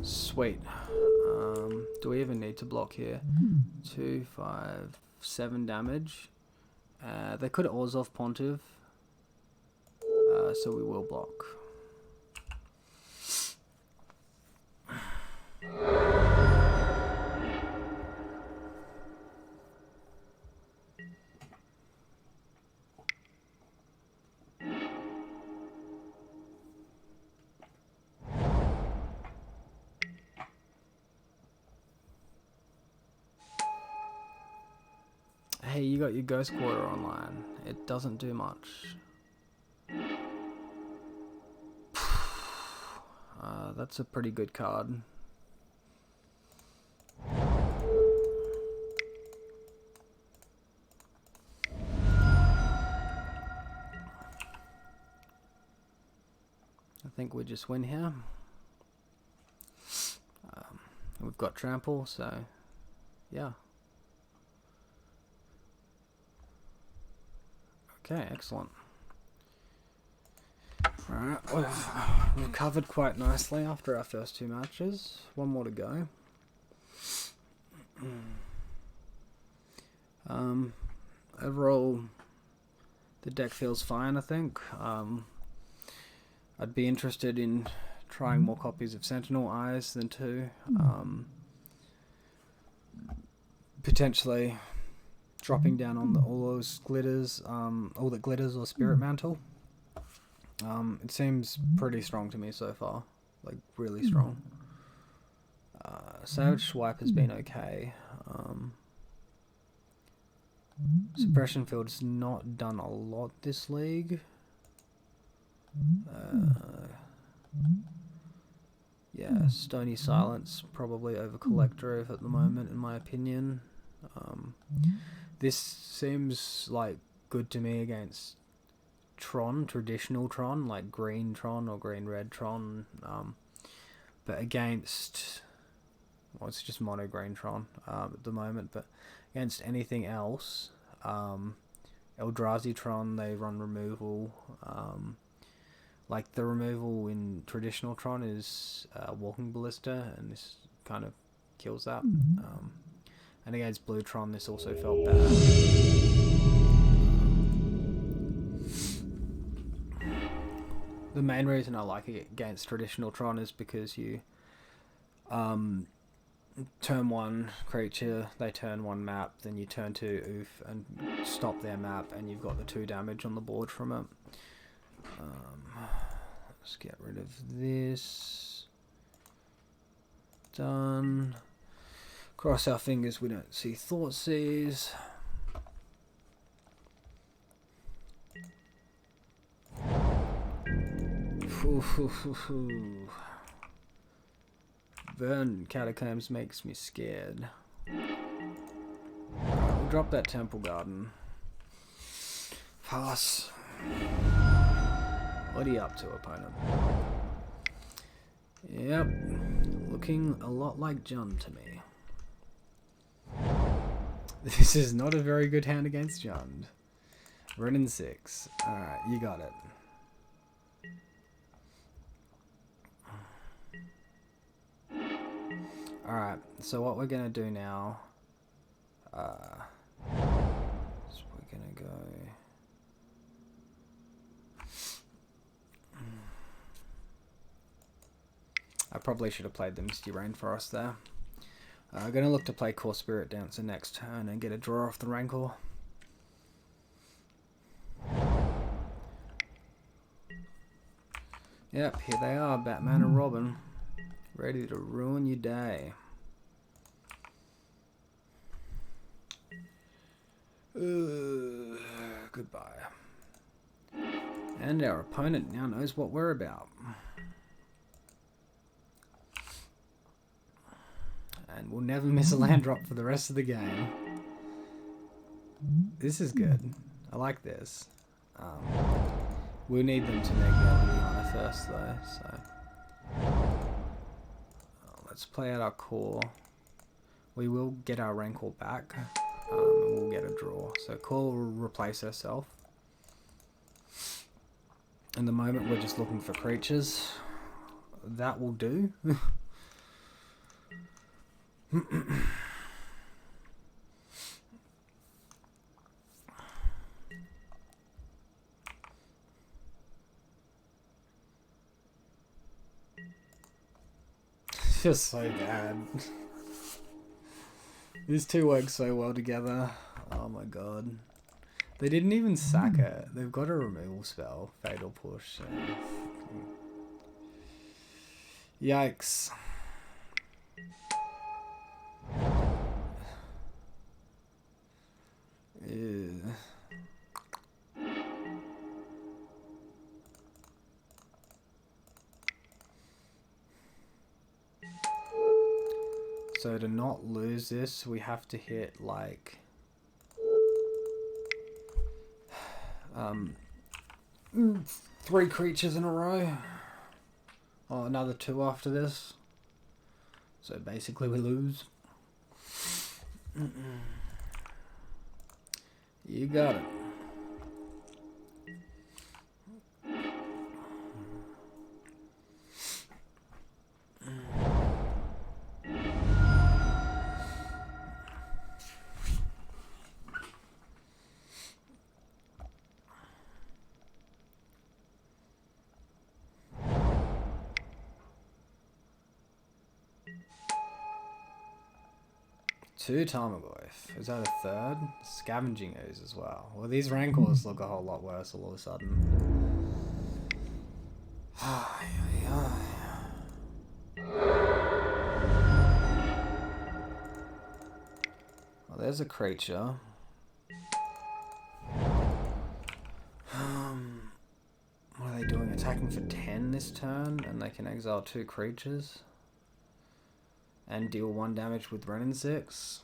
S1: Sweet. Do we even need to block here? 2, 5, 7 damage. They could Orzhov Pontiff. So we will block. Hey, you got your Ghost Quarter online. It doesn't do much. That's a pretty good card. I think we just win here. We've got Trample, so yeah. Okay, excellent. Alright, we've recovered quite nicely after our first 2 matches. 1 more to go. Overall, the deck feels fine, I think. I'd be interested in trying more copies of Sentinel Eyes than 2. Potentially dropping down on all those glitters, all the glitters or Spirit Mantle. It seems pretty strong to me so far, like really strong. Savage Swipe has been okay. Suppression Field's not done a lot this league. Yeah, Stony Silence probably over Collectorove at the moment, in my opinion. This seems like good to me against Tron, traditional Tron, like green Tron or green-red Tron. But against, well, it's just mono green Tron at the moment. But Against anything else, Eldrazi-tron, they run removal. Like the removal in traditional Tron is Walking Ballista, and this kind of kills that. And against Blue Tron, this also felt bad. The main reason I like it against traditional Tron is because you turn one creature, they turn one map, then you turn two oof and stop their map, and you've got the 2 damage on the board from it. Let's get rid of this. Done. Cross our fingers we don't see Thoughtseize. Burn Catacombs makes me scared. We'll drop that Temple Garden. Pass. What are you up to, opponent? Yep. Looking a lot like Jund to me. This is not a very good hand against Jund. Running 6. Alright, you got it. Alright, so what we're going to do now... so we're going to go... I probably should have played the Misty Rainforest there. I'm going to look to play Core Spirit Dancer next turn and get a draw off the Rancor. Yep, here they are, Batman and Robin. Ready to ruin your day. Goodbye. And our opponent now knows what we're about. And we'll never miss a land drop for the rest of the game. This is good. I like this. We'll need them to make Melody first though, so... let's play out our core. We will get our Rancor back, and we'll get a draw. So core will replace herself. In the moment we're just looking for creatures. That will do. Just so bad. These two work so well together. Oh my god. They didn't even sack it. They've got a removal spell. Fatal Push. Yikes. Ew. So to not lose this, we have to hit like 3 creatures in a row. Oh, another 2 after this. So basically we lose. You got it. Two Tarmogoyf. Is that a third? Scavenging Ooze as well. Well, these Rancors look a whole lot worse all of a sudden. Well, there's a creature. What are they doing? Attacking for 10 this turn, and they can exile 2 creatures. And deal 1 damage with Renin 6.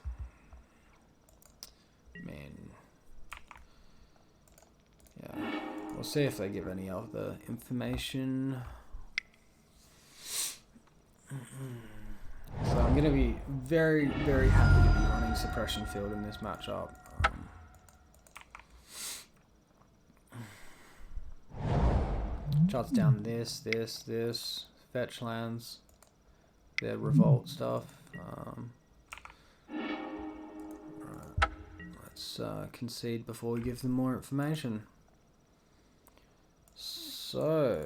S1: Man. Yeah. We'll see if they give any other information. So I'm going to be very, very happy to be running Suppression Field in this matchup. Shuts down this, fetch lands, their revolt stuff. Right. Let's concede before we give them more information. So,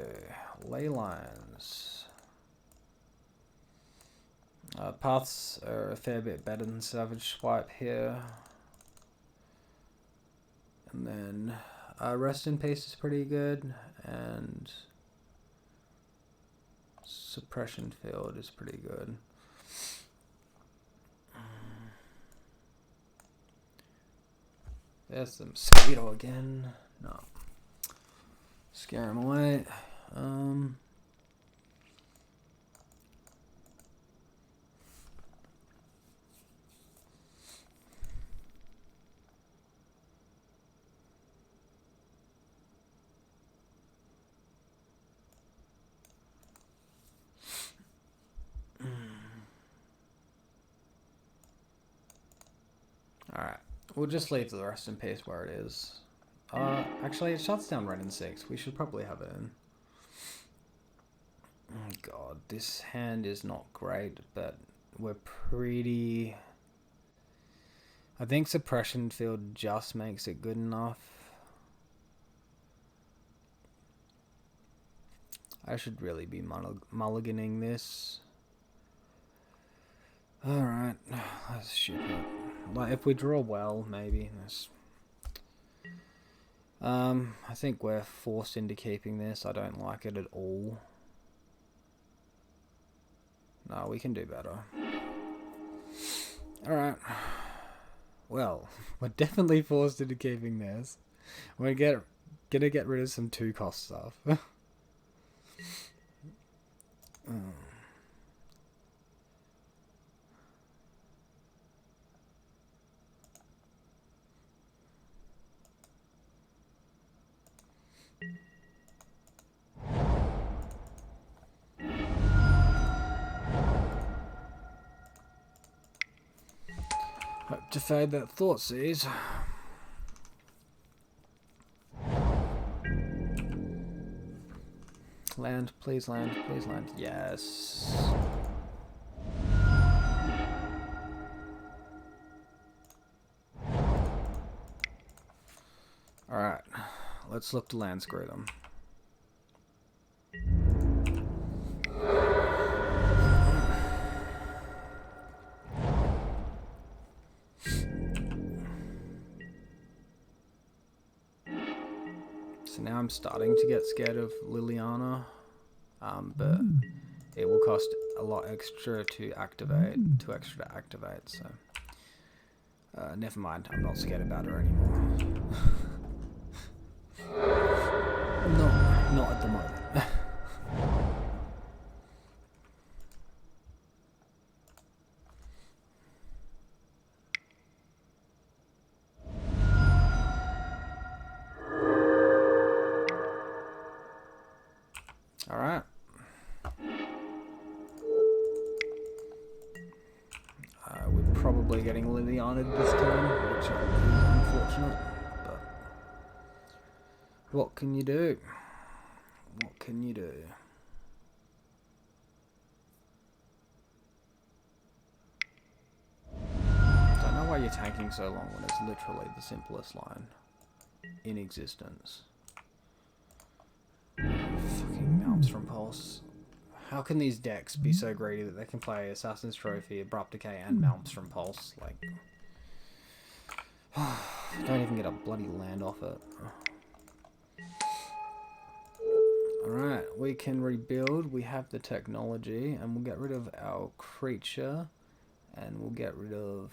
S1: ley lines. Paths are a fair bit better than Savage Swipe here. And then Rest in Peace is pretty good, and Suppression Field is pretty good. There's the mosquito again. No. Scare him away. Alright, we'll just leave the Rest in Peace where it is. Actually, it shuts down red and 6. We should probably have it in. Oh god, this hand is not great, but we're pretty... I think Suppression Field just makes it good enough. I should really be mulliganing this. Alright, let's shoot it. Like, if we draw well, maybe. I think we're forced into keeping this. I don't like it at all. No, we can do better. Alright. Well, we're definitely forced into keeping this. We're gonna get rid of some 2-cost stuff. Hope to fade that Thoughtseize. Land, please land, please land. Yes. Alright, let's look to land screw them. So now I'm starting to get scared of Liliana, but it will cost a lot extra to activate, so never mind, I'm not scared about her anymore. Not at the moment. Alright. We're probably getting Liliana this time, which is unfortunate, but what can you do? What can you do? Don't know why you're tanking so long when it's literally the simplest line in existence. Fucking mounts from Pulse. How can these decks be so greedy that they can play Assassin's Trophy, Abrupt Decay, and mounts from Pulse? Like, don't even get a bloody land off it. Alright, we can rebuild. We have the technology, and we'll get rid of our creature, and we'll get rid of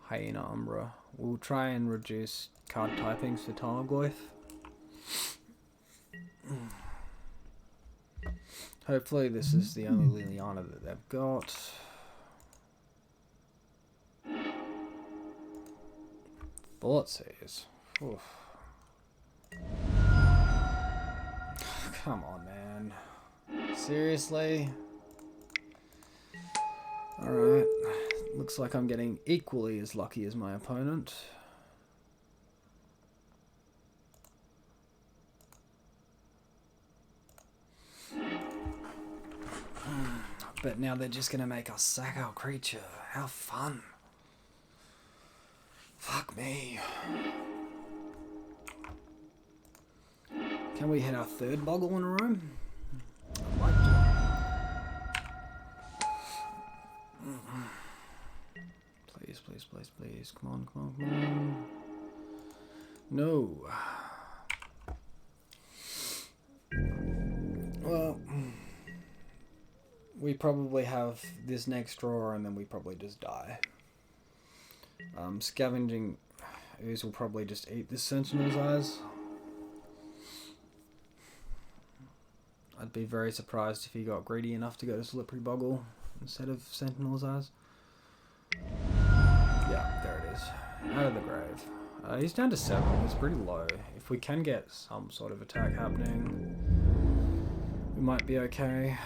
S1: Hyena Umbra. We'll try and reduce card typings for Tarmogoyf. Hopefully this is the only Liliana that they've got. Thoughtseize. Come on, man. Seriously? Alright. Looks like I'm getting equally as lucky as my opponent. But now they're just going to make us sack our creature. How fun. Fuck me. Can we hit our third Boggle in a row? I'd like to. Please, please, please, please. Come on, come on, come on. No. Well, we probably have this next draw and then we probably just die. Scavenging ooze will probably just eat this Sentinel's eyes. I'd be very surprised if he got greedy enough to go to Slippery Boggle instead of Sentinel's eyes. Yeah, there it is. Out of the grave. He's down to 7. He's pretty low. If we can get some sort of attack happening, we might be okay.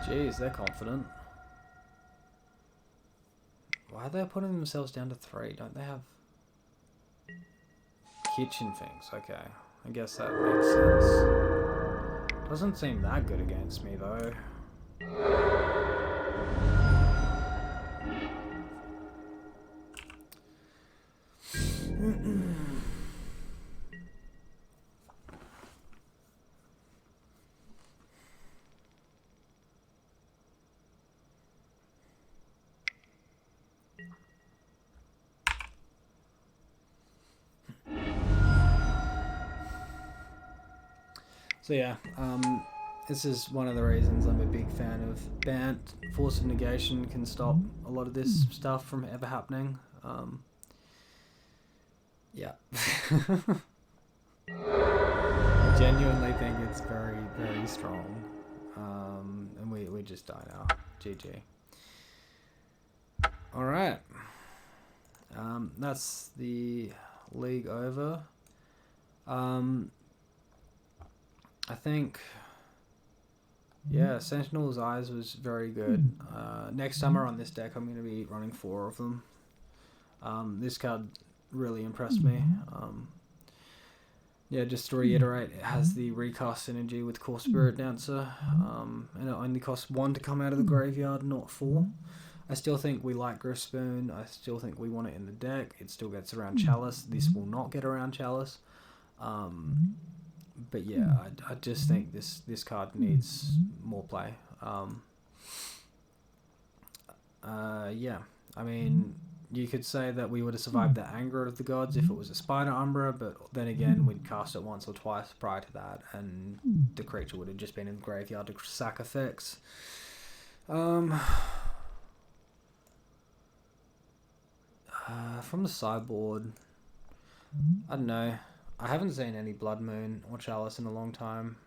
S1: Jeez, they're confident. Why are they putting themselves down to 3? Don't they have kitchen things? Okay, I guess that makes sense. Doesn't seem that good against me though. So yeah, this is one of the reasons I'm a big fan of Bant. Force of Negation can stop a lot of this stuff from ever happening. Yeah. I genuinely think it's very, very strong. And we just die now. GG. Alright. That's the league over. I think, yeah, Sentinel's Eyes was very good. Next time I run this deck, I'm going to be running 4 of them. This card really impressed me. Yeah, just to reiterate, it has the recast synergy with Core Spirit Dancer, and it only costs 1 to come out of the graveyard, not 4. I still think we like Griffspoon. I still think we want it in the deck. It still gets around Chalice. This will not get around Chalice. But yeah, I just think this card needs more play. Yeah, I mean, you could say that we would have survived the Anger of the Gods if it was a Spider Umbra, but then again, we'd cast it once or twice prior to that, and the creature would have just been in the graveyard to sack effects. From the sideboard, I don't know. I haven't seen any Blood Moon or Chalice in a long time.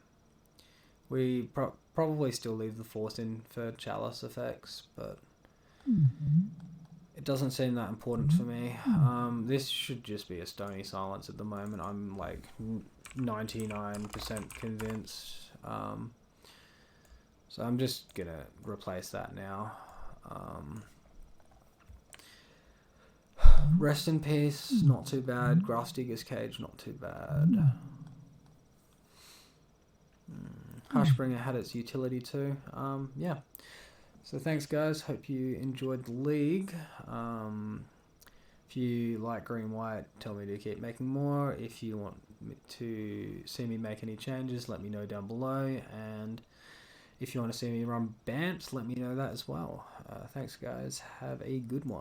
S1: We probably still leave the Force in for Chalice effects, but it doesn't seem that important for me. This should just be a Stony Silence at the moment. I'm like 99% convinced. So I'm just gonna replace that now. Rest in Peace, not too bad. Grassdigger's Cage, not too bad. Hushbringer had its utility too. Yeah. So thanks guys, hope you enjoyed the league. If you like green-white, tell me to keep making more. If you want to see me make any changes, let me know down below. And if you want to see me run Bant, let me know that as well. Thanks guys, have a good one.